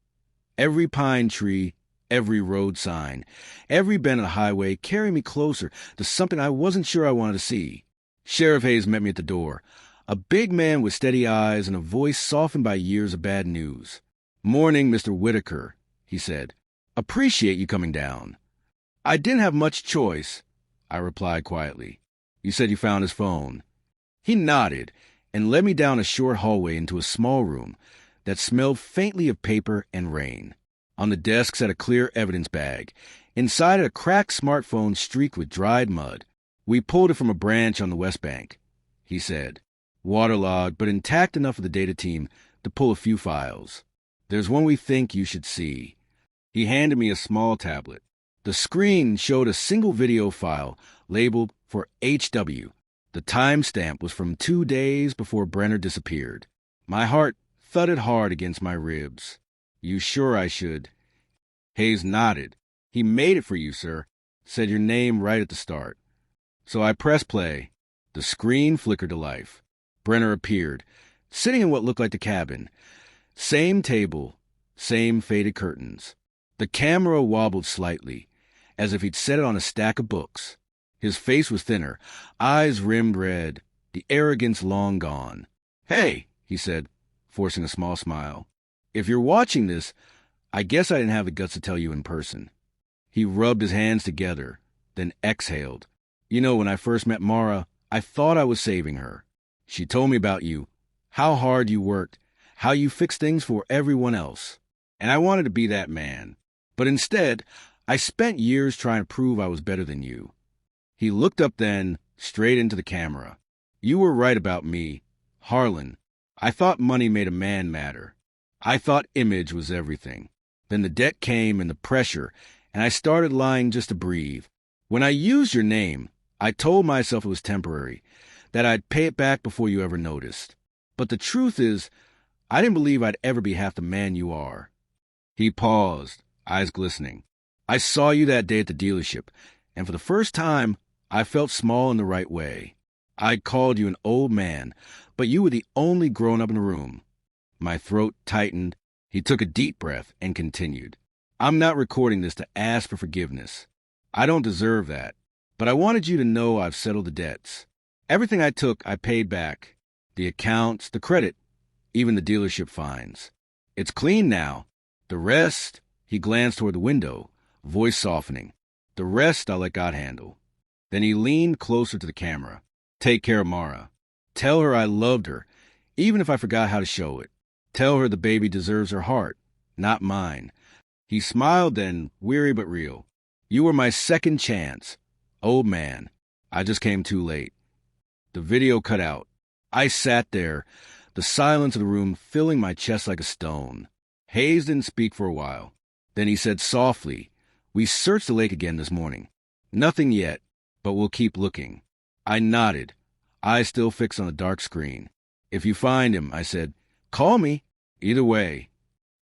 Every pine tree, every road sign, every bend of the highway carried me closer to something I wasn't sure I wanted to see. Sheriff Hayes met me at the door, a big man with steady eyes and a voice softened by years of bad news. "Morning, Mr. Whitaker," he said. "Appreciate you coming down." "I didn't have much choice," I replied quietly. "You said you found his phone." He nodded and led me down a short hallway into a small room that smelled faintly of paper and rain. On the desk sat a clear evidence bag. Inside it, a cracked smartphone streaked with dried mud. "We pulled it from a branch on the West Bank," he said. "Waterlogged, but intact enough for the data team to pull a few files. There's one we think you should see." He handed me a small tablet. The screen showed a single video file labeled for HW. The timestamp was from 2 days before Brenner disappeared. My heart thudded hard against my ribs. "You sure I should?" Hayes nodded. "He made it for you, sir. Said your name right at the start." So I pressed play. The screen flickered to life. Brenner appeared, sitting in what looked like the cabin. Same table, same faded curtains. The camera wobbled slightly, as if he'd set it on a stack of books. His face was thinner, eyes rimmed red, the arrogance long gone. "Hey," he said, forcing a small smile. "If you're watching this, I guess I didn't have the guts to tell you in person." He rubbed his hands together, then exhaled. "You know, when I first met Mara, I thought I was saving her. She told me about you, how hard you worked, how you fixed things for everyone else. And I wanted to be that man. But instead, I spent years trying to prove I was better than you." He looked up then, straight into the camera. "You were right about me, Harlan. I thought money made a man matter. I thought image was everything. Then the debt came and the pressure, and I started lying just to breathe. When I used your name, I told myself it was temporary, that I'd pay it back before you ever noticed. But the truth is, I didn't believe I'd ever be half the man you are." He paused, eyes glistening. "I saw you that day at the dealership, and for the first time, I felt small in the right way. I'd called you an old man, but you were the only grown-up in the room." My throat tightened. He took a deep breath and continued. "I'm not recording this to ask for forgiveness. I don't deserve that. But I wanted you to know I've settled the debts. Everything I took, I paid back. The accounts, the credit, even the dealership fines. It's clean now. The rest," he glanced toward the window, voice softening. "The rest I'll let God handle." Then he leaned closer to the camera. "Take care of Mara. Tell her I loved her, even if I forgot how to show it. Tell her the baby deserves her heart, not mine." He smiled then, weary but real. "You were my second chance. Old man, I just came too late." The video cut out. I sat there, the silence of the room filling my chest like a stone. Hayes didn't speak for a while. Then he said softly, "We searched the lake again this morning. Nothing yet, but we'll keep looking." I nodded. eyes still fixed on the dark screen. "If you find him," I said, "call me. Either way."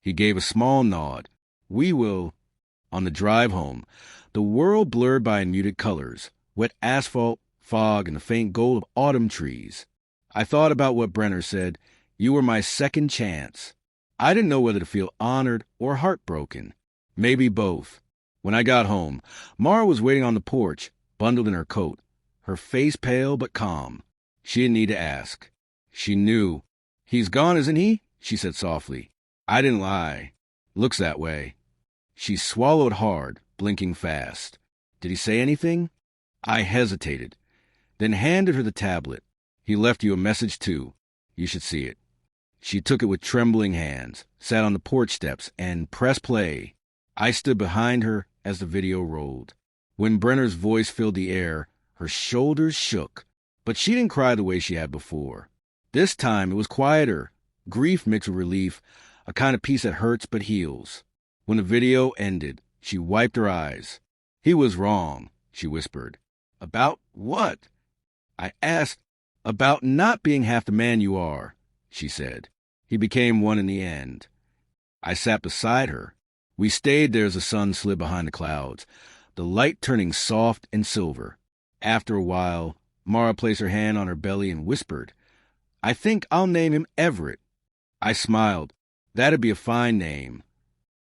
He gave a small nod. "We will." On the drive home, the world blurred by in muted colors, wet asphalt, fog, and the faint gold of autumn trees. I thought about what Brenner said. "You were my second chance." I didn't know whether to feel honored or heartbroken. Maybe both. When I got home, Mara was waiting on the porch, bundled in her coat, her face pale but calm. She didn't need to ask. She knew. "He's gone, isn't he?" she said softly. I didn't lie. "Looks that way." She swallowed hard, blinking fast. "Did he say anything?" I hesitated, then handed her the tablet. "He left you a message, too. You should see it." She took it with trembling hands, sat on the porch steps, and pressed play. I stood behind her as the video rolled. When Brenner's voice filled the air, her shoulders shook. But she didn't cry the way she had before. This time it was quieter, grief mixed with relief, a kind of peace that hurts but heals. When the video ended, she wiped her eyes. "He was wrong," she whispered. "About what?" I asked. "About not being half the man you are," she said. "He became one in the end." I sat beside her. We stayed there as the sun slid behind the clouds, the light turning soft and silver. After a while, Mara placed her hand on her belly and whispered, "I think I'll name him Everett." I smiled. "That'd be a fine name."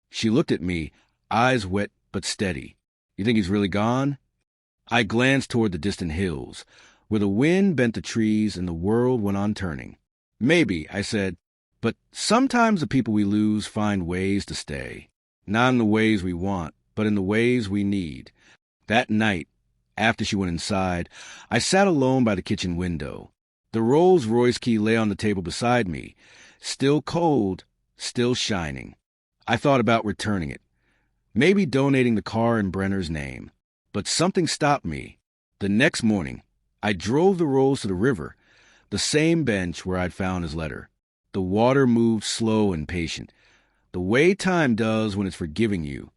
She looked at me, eyes wet but steady. "You think he's really gone?" I glanced toward the distant hills, where the wind bent the trees and the world went on turning. "Maybe," I said, "but sometimes the people we lose find ways to stay. Not in the ways we want, but in the ways we need." That night, after she went inside, I sat alone by the kitchen window. The Rolls-Royce key lay on the table beside me, still cold, still shining. I thought about returning it, maybe donating the car in Brenner's name. But something stopped me. The next morning, I drove the Rolls to the river, the same bench where I'd found his letter. The water moved slow and patient, the way time does when it's forgiving you.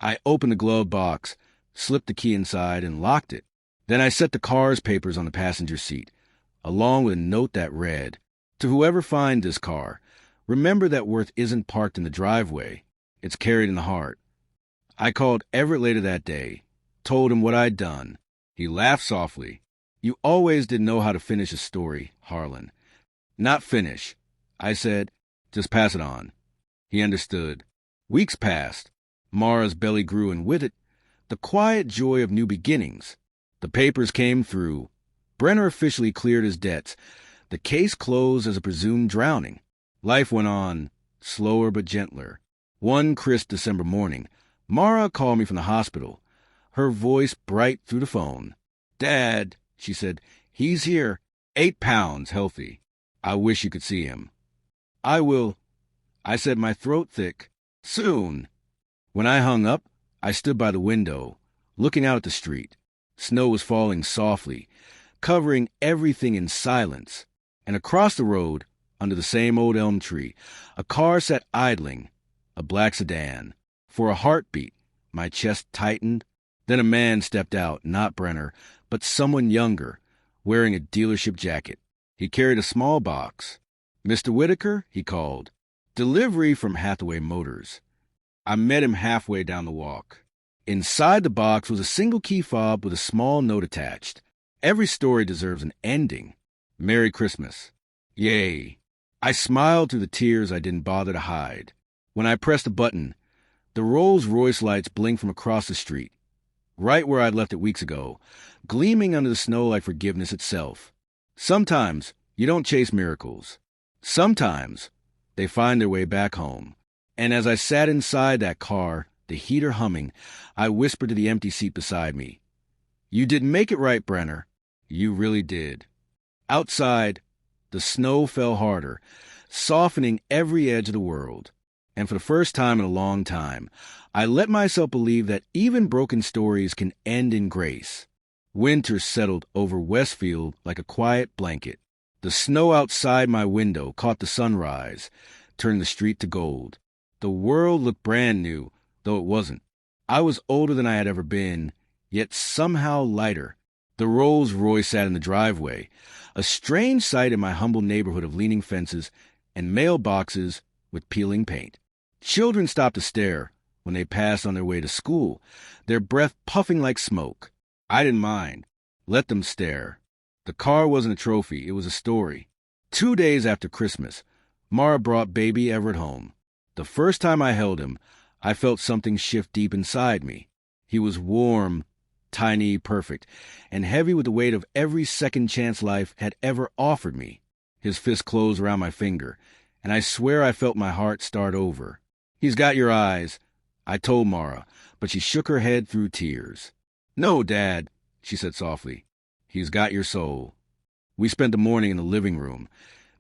I opened the glove box, slipped the key inside, and locked it. Then I set the car's papers on the passenger seat, along with a note that read, "To whoever finds this car, remember that worth isn't parked in the driveway. It's carried in the heart." I called Everett later that day, told him what I'd done. He laughed softly. "You always did know how to finish a story, Harlan." "Not finish," I said. "Just pass it on." He understood. Weeks passed. Mara's belly grew, and with it, the quiet joy of new beginnings. The papers came through. Brenner officially cleared his debts. The case closed as a presumed drowning. Life went on, slower but gentler. One crisp December morning, Mara called me from the hospital, her voice bright through the phone. "Dad," she said, "he's here, 8 pounds, healthy. I wish you could see him." "I will," I said, my throat thick. "Soon." When I hung up, I stood by the window, looking out at the street. Snow was falling softly, covering everything in silence. And across the road, under the same old elm tree, a car sat idling, a black sedan. For a heartbeat, my chest tightened. Then a man stepped out, not Brenner, but someone younger, wearing a dealership jacket. He carried a small box. "Mr. Whitaker," he called. "Delivery from Hathaway Motors." I met him halfway down the walk. Inside the box was a single key fob with a small note attached. "Every story deserves an ending. Merry Christmas." Yay. I smiled through the tears I didn't bother to hide. When I pressed a button, the Rolls-Royce lights blinked from across the street, right where I'd left it weeks ago, gleaming under the snow like forgiveness itself. Sometimes you don't chase miracles. Sometimes they find their way back home. And as I sat inside that car, the heater humming, I whispered to the empty seat beside me, "You didn't make it right, Brenner. You really did." Outside, the snow fell harder, softening every edge of the world. And for the first time in a long time, I let myself believe that even broken stories can end in grace. Winter settled over Westfield like a quiet blanket. The snow outside my window caught the sunrise, turning the street to gold. The world looked brand new, though it wasn't. I was older than I had ever been, yet somehow lighter. The Rolls Royce sat in the driveway, a strange sight in my humble neighborhood of leaning fences and mailboxes with peeling paint. Children stopped to stare when they passed on their way to school, their breath puffing like smoke. I didn't mind. Let them stare. The car wasn't a trophy, it was a story. 2 days after Christmas, Mara brought baby Everett home. The first time I held him, I felt something shift deep inside me. He was warm, tiny, perfect, and heavy with the weight of every second chance life had ever offered me. His fist closed around my finger, and I swear I felt my heart start over. "He's got your eyes," I told Mara, but she shook her head through tears. "No, Dad," she said softly. "He's got your soul." We spent the morning in the living room,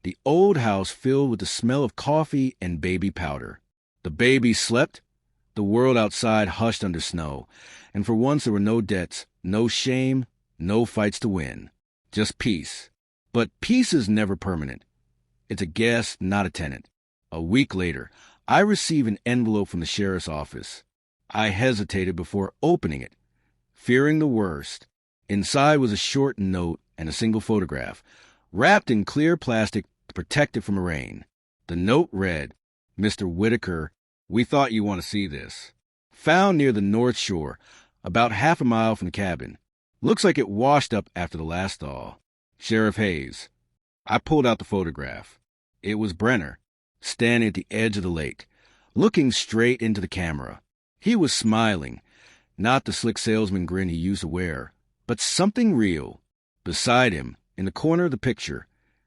the old house filled with the smell of coffee and baby powder. The baby slept, the world outside hushed under snow, and for once there were no debts, no shame, no fights to win. Just peace. But peace is never permanent. It's a guest, not a tenant. A week later, I received an envelope from the sheriff's office. I hesitated before opening it, fearing the worst. Inside was a short note and a single photograph, wrapped in clear plastic to protect it from the rain. The note read, "Mr. Whitaker, we thought you want to see this. Found near the North Shore, about half a mile from the cabin. Looks like it washed up after the last thaw. Sheriff Hayes." I pulled out the photograph. It was Brenner, standing at the edge of the lake, looking straight into the camera. He was smiling, not the slick salesman grin he used to wear, but something real. Beside him, in the corner of the picture,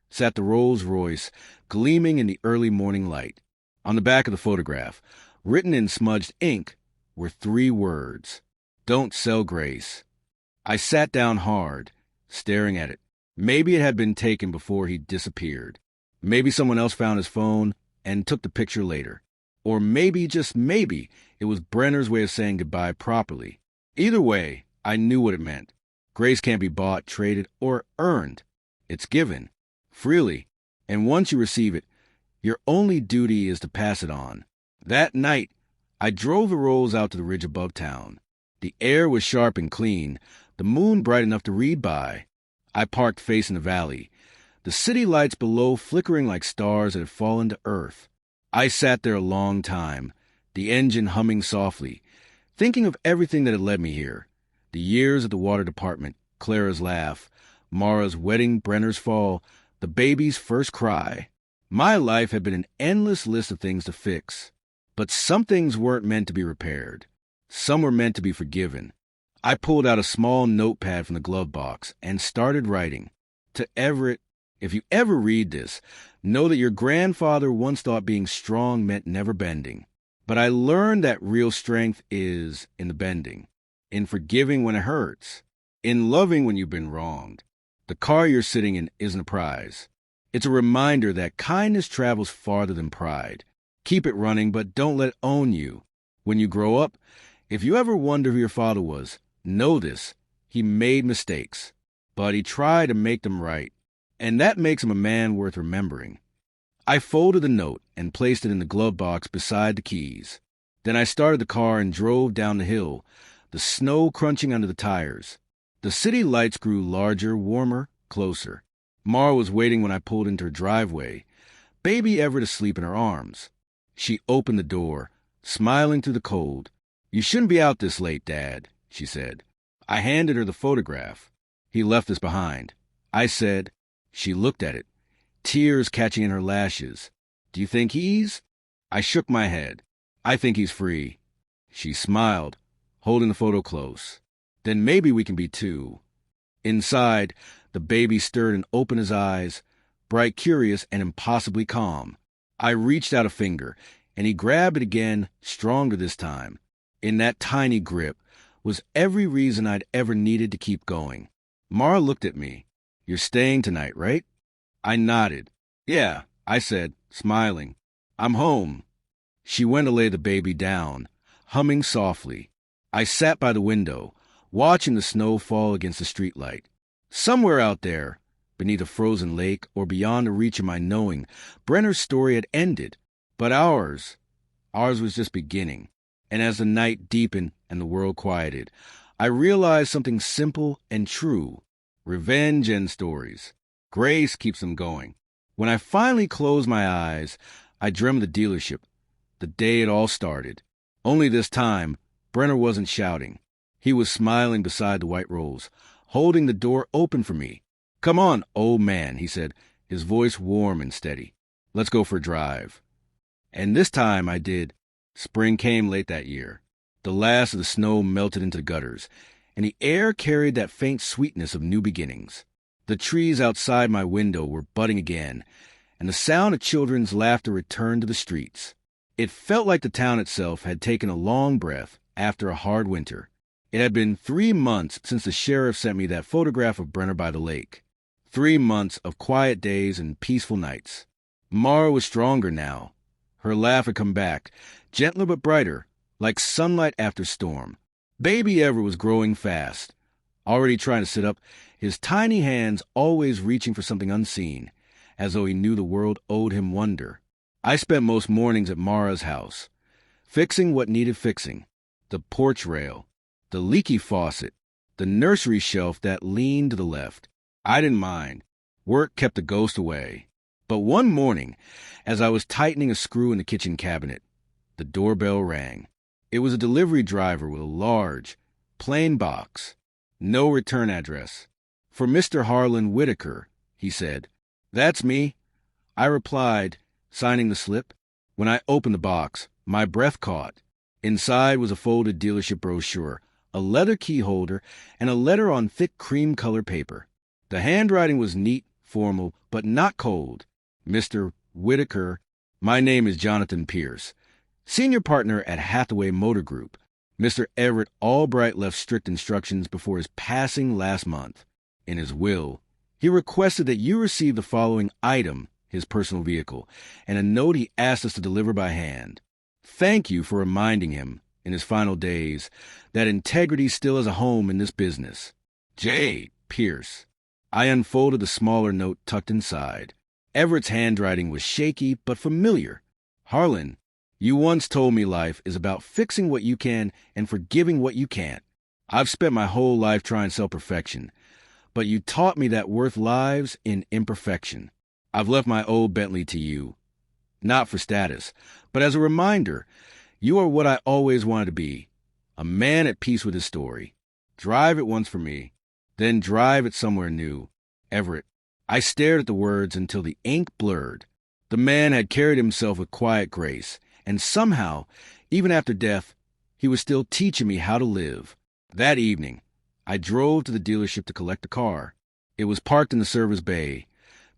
sat the Rolls Royce, gleaming in the early morning light. On the back of the photograph, written in smudged ink, were 3 words: "Don't sell Grace." I sat down hard, staring at it. Maybe it had been taken before he disappeared. Maybe someone else found his phone and took the picture later. Or maybe, just maybe, it was Brenner's way of saying goodbye properly. Either way, I knew what it meant. Grace can't be bought, traded, or earned. It's given, freely, and once you receive it, your only duty is to pass it on. That night, I drove the Rolls out to the ridge above town. The air was sharp and clean, the moon bright enough to read by. I parked facing the valley, the city lights below flickering like stars that had fallen to earth. I sat there a long time, the engine humming softly, thinking of everything that had led me here. The years at the water department, Clara's laugh, Mara's wedding, Brenner's fall, the baby's first cry. My life had been an endless list of things to fix. But some things weren't meant to be repaired. Some were meant to be forgiven. I pulled out a small notepad from the glove box and started writing. To Everett, if you ever read this, know that your grandfather once thought being strong meant never bending. But I learned that real strength is in the bending, in forgiving when it hurts, in loving when you've been wronged. The car you're sitting in isn't a prize. It's a reminder that kindness travels farther than pride. Keep it running, but don't let it own you. When you grow up, if you ever wonder who your father was, know this: he made mistakes, but he tried to make them right, and that makes him a man worth remembering. I folded the note and placed it in the glove box beside the keys. Then I started the car and drove down the hill, the snow crunching under the tires. The city lights grew larger, warmer, closer. Mara was waiting when I pulled into her driveway, baby Everett asleep in her arms. She opened the door, smiling through the cold. "You shouldn't be out this late, Dad," she said. I handed her the photograph. "He left us behind," I said. She looked at it, tears catching in her lashes. "Do you think he's—" I shook my head. "I think he's free." She smiled, holding the photo close. "Then maybe we can be too." Inside, the baby stirred and opened his eyes, bright, curious, and impossibly calm. I reached out a finger, and he grabbed it again, stronger this time. In that tiny grip was every reason I'd ever needed to keep going. Mara looked at me. "You're staying tonight, right?" I nodded. "Yeah," I said, smiling. "I'm home." She went to lay the baby down, humming softly. I sat by the window, watching the snow fall against the streetlight. Somewhere out there, beneath a frozen lake or beyond the reach of my knowing, Brenner's story had ended. But ours was just beginning. And as the night deepened and the world quieted, I realized something simple and true. Revenge and stories. Grace keeps them going. When I finally closed my eyes, I dreamed of the dealership, the day it all started. Only this time, Brenner wasn't shouting. He was smiling beside the white rose, holding the door open for me. "Come on, old man," he said, his voice warm and steady. "Let's go for a drive." And this time I did. Spring came late that year. The last of the snow melted into the gutters, and the air carried that faint sweetness of new beginnings. The trees outside my window were budding again, and the sound of children's laughter returned to the streets. It felt like the town itself had taken a long breath after a hard winter. It had been 3 months since the sheriff sent me that photograph of Brenner by the lake. 3 months of quiet days and peaceful nights. Mara was stronger now. Her laugh had come back, gentler but brighter, like sunlight after storm. Baby Everett was growing fast, already trying to sit up, his tiny hands always reaching for something unseen, as though he knew the world owed him wonder. I spent most mornings at Mara's house, fixing what needed fixing. The porch rail, the leaky faucet, the nursery shelf that leaned to the left. I didn't mind. Work kept the ghost away. But one morning, as I was tightening a screw in the kitchen cabinet, the doorbell rang. It was a delivery driver with a large, plain box. No return address. "For Mr. Harlan Whitaker," he said. "That's me," I replied, signing the slip. When I opened the box, my breath caught. Inside was a folded dealership brochure, a leather key holder, and a letter on thick cream-colored paper. The handwriting was neat, formal, but not cold. "Mr. Whitaker, my name is Jonathan Pierce, senior partner at Hathaway Motor Group. Mr. Everett Albright left strict instructions before his passing last month. In his will, he requested that you receive the following item, his personal vehicle, and a note he asked us to deliver by hand. Thank you for reminding him, in his final days, that integrity still has a home in this business. J. Pierce." I unfolded the smaller note tucked inside. Everett's handwriting was shaky but familiar. "Harlan, you once told me life is about fixing what you can and forgiving what you can't. I've spent my whole life trying self-perfection, but you taught me that worth lives in imperfection. I've left my old Bentley to you, not for status, but as a reminder, you are what I always wanted to be, a man at peace with his story. Drive it once for me, then drive it somewhere new. Everett." I stared at the words until the ink blurred. The man had carried himself with quiet grace, and somehow, even after death, he was still teaching me how to live. That evening, I drove to the dealership to collect the car. It was parked in the service bay,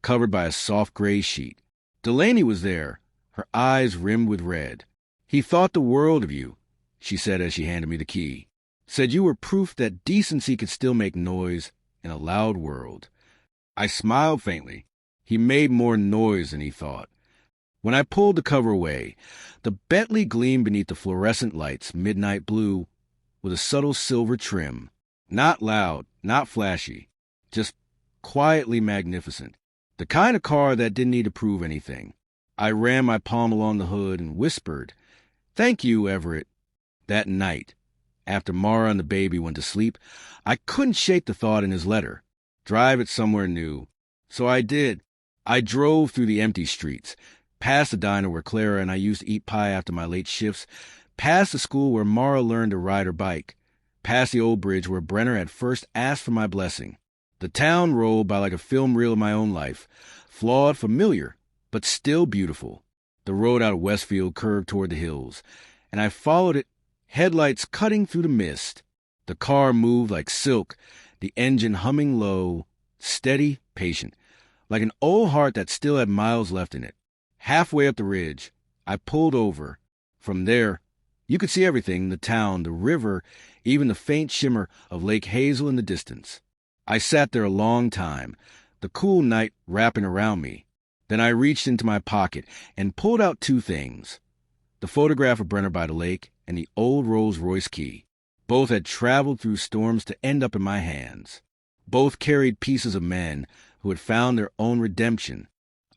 covered by a soft gray sheet. Delaney was there, her eyes rimmed with red. "He thought the world of you," she said as she handed me the key. "Said you were proof that decency could still make noise in a loud world." I smiled faintly. He made more noise than he thought. When I pulled the cover away, the Bentley gleamed beneath the fluorescent lights, midnight blue, with a subtle silver trim. Not loud, not flashy, just quietly magnificent. The kind of car that didn't need to prove anything. I ran my palm along the hood and whispered, "Thank you, Everett." That night, after Mara and the baby went to sleep, I couldn't shake the thought in his letter. Drive it somewhere new. So I did. I drove through the empty streets, past the diner where Clara and I used to eat pie after my late shifts, past the school where Mara learned to ride her bike, past the old bridge where Brenner had first asked for my blessing. The town rolled by like a film reel of my own life, flawed, familiar, but still beautiful. The road out of Westfield curved toward the hills, and I followed it, headlights cutting through the mist. The car moved like silk, the engine humming low, steady, patient, like an old heart that still had miles left in it. Halfway up the ridge, I pulled over. From there, you could see everything, the town, the river, even the faint shimmer of Lake Hazel in the distance. I sat there a long time, the cool night wrapping around me. Then I reached into my pocket and pulled out 2 things, the photograph of Brenner by the lake and the old Rolls-Royce key. Both had traveled through storms to end up in my hands. Both carried pieces of men who had found their own redemption.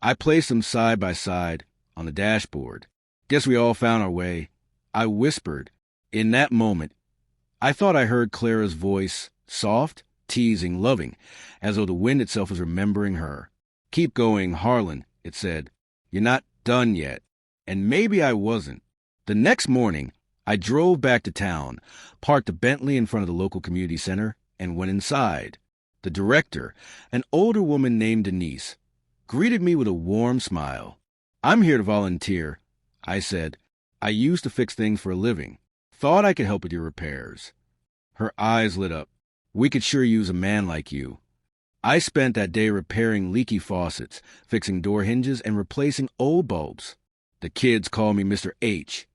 I placed them side by side on the dashboard. "Guess we all found our way," I whispered. In that moment, I thought I heard Clara's voice, soft, teasing, loving, as though the wind itself was remembering her. "Keep going, Harlan," it said. "You're not done yet." And maybe I wasn't. The next morning, I drove back to town, parked a Bentley in front of the local community center, and went inside. The director, an older woman named Denise, greeted me with a warm smile. "I'm here to volunteer," I said. "I used to fix things for a living. Thought I could help with your repairs." Her eyes lit up. "We could sure use a man like you." I spent that day repairing leaky faucets, fixing door hinges, and replacing old bulbs. The kids called me Mr. H,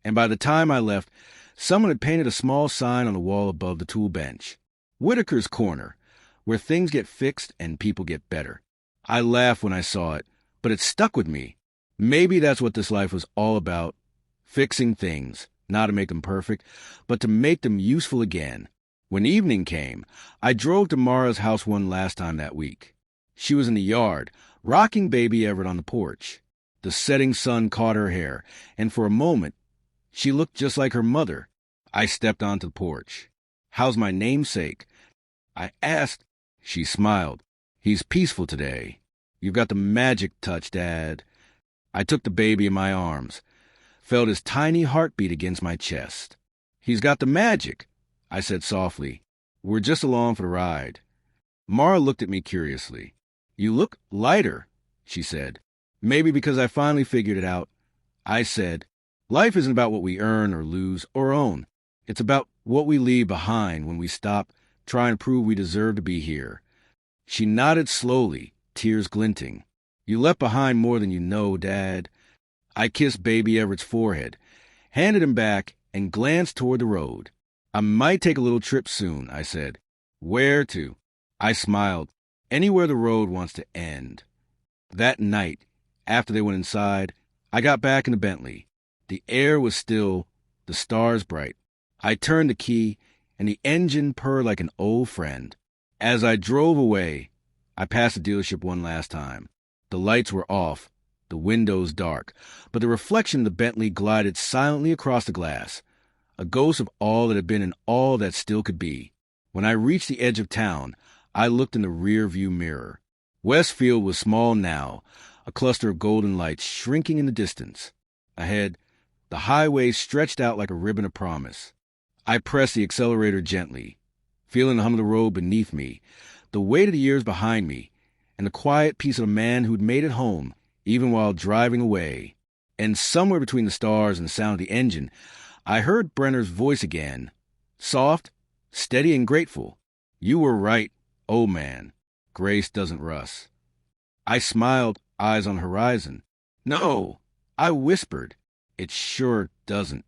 and by the time I left, someone had painted a small sign on the wall above the tool bench. "Whitaker's Corner, where things get fixed and people get better." I laughed when I saw it, but it stuck with me. Maybe that's what this life was all about. Fixing things, not to make them perfect, but to make them useful again. When evening came, I drove to Mara's house one last time that week. She was in the yard, rocking baby Everett on the porch. The setting sun caught her hair, and for a moment, she looked just like her mother. I stepped onto the porch. "How's my namesake?" I asked. She smiled. "He's peaceful today. You've got the magic touch, Dad." I took the baby in my arms, felt his tiny heartbeat against my chest. "He's got the magic," I said softly. "We're just along for the ride." Mara looked at me curiously. "You look lighter," she said. "Maybe because I finally figured it out." I said, "Life isn't about what we earn or lose or own. It's about what we leave behind when we stop trying to prove we deserve to be here." She nodded slowly, tears glinting. "You left behind more than you know, Dad." I kissed baby Everett's forehead, handed him back, and glanced toward the road. "I might take a little trip soon," I said. "Where to?" I smiled. "Anywhere the road wants to end." That night, after they went inside, I got back in the Bentley. The air was still, the stars bright. I turned the key, and the engine purred like an old friend. As I drove away, I passed the dealership one last time. The lights were off, the windows dark, but the reflection of the Bentley glided silently across the glass, a ghost of all that had been and all that still could be. When I reached the edge of town, I looked in the rear-view mirror. Westfield was small now, a cluster of golden lights shrinking in the distance. Ahead, the highway stretched out like a ribbon of promise. I pressed the accelerator gently, feeling the hum of the road beneath me, the weight of the years behind me, and the quiet peace of a man who'd made it home, even while driving away. And somewhere between the stars and the sound of the engine, I heard Brenner's voice again, soft, steady, and grateful. "You were right, old man. Grace doesn't rust." I smiled, eyes on the horizon. "No," I whispered, "it sure doesn't."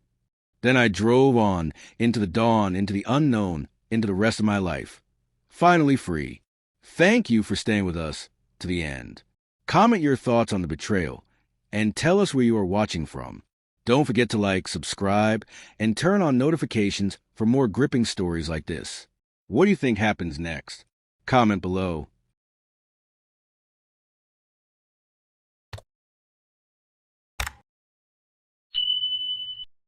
Then I drove on, into the dawn, into the unknown, into the rest of my life. Finally free. Thank you for staying with us to the end. Comment your thoughts on the betrayal, and tell us where you are watching from. Don't forget to like, subscribe, and turn on notifications for more gripping stories like this. What do you think happens next? Comment below.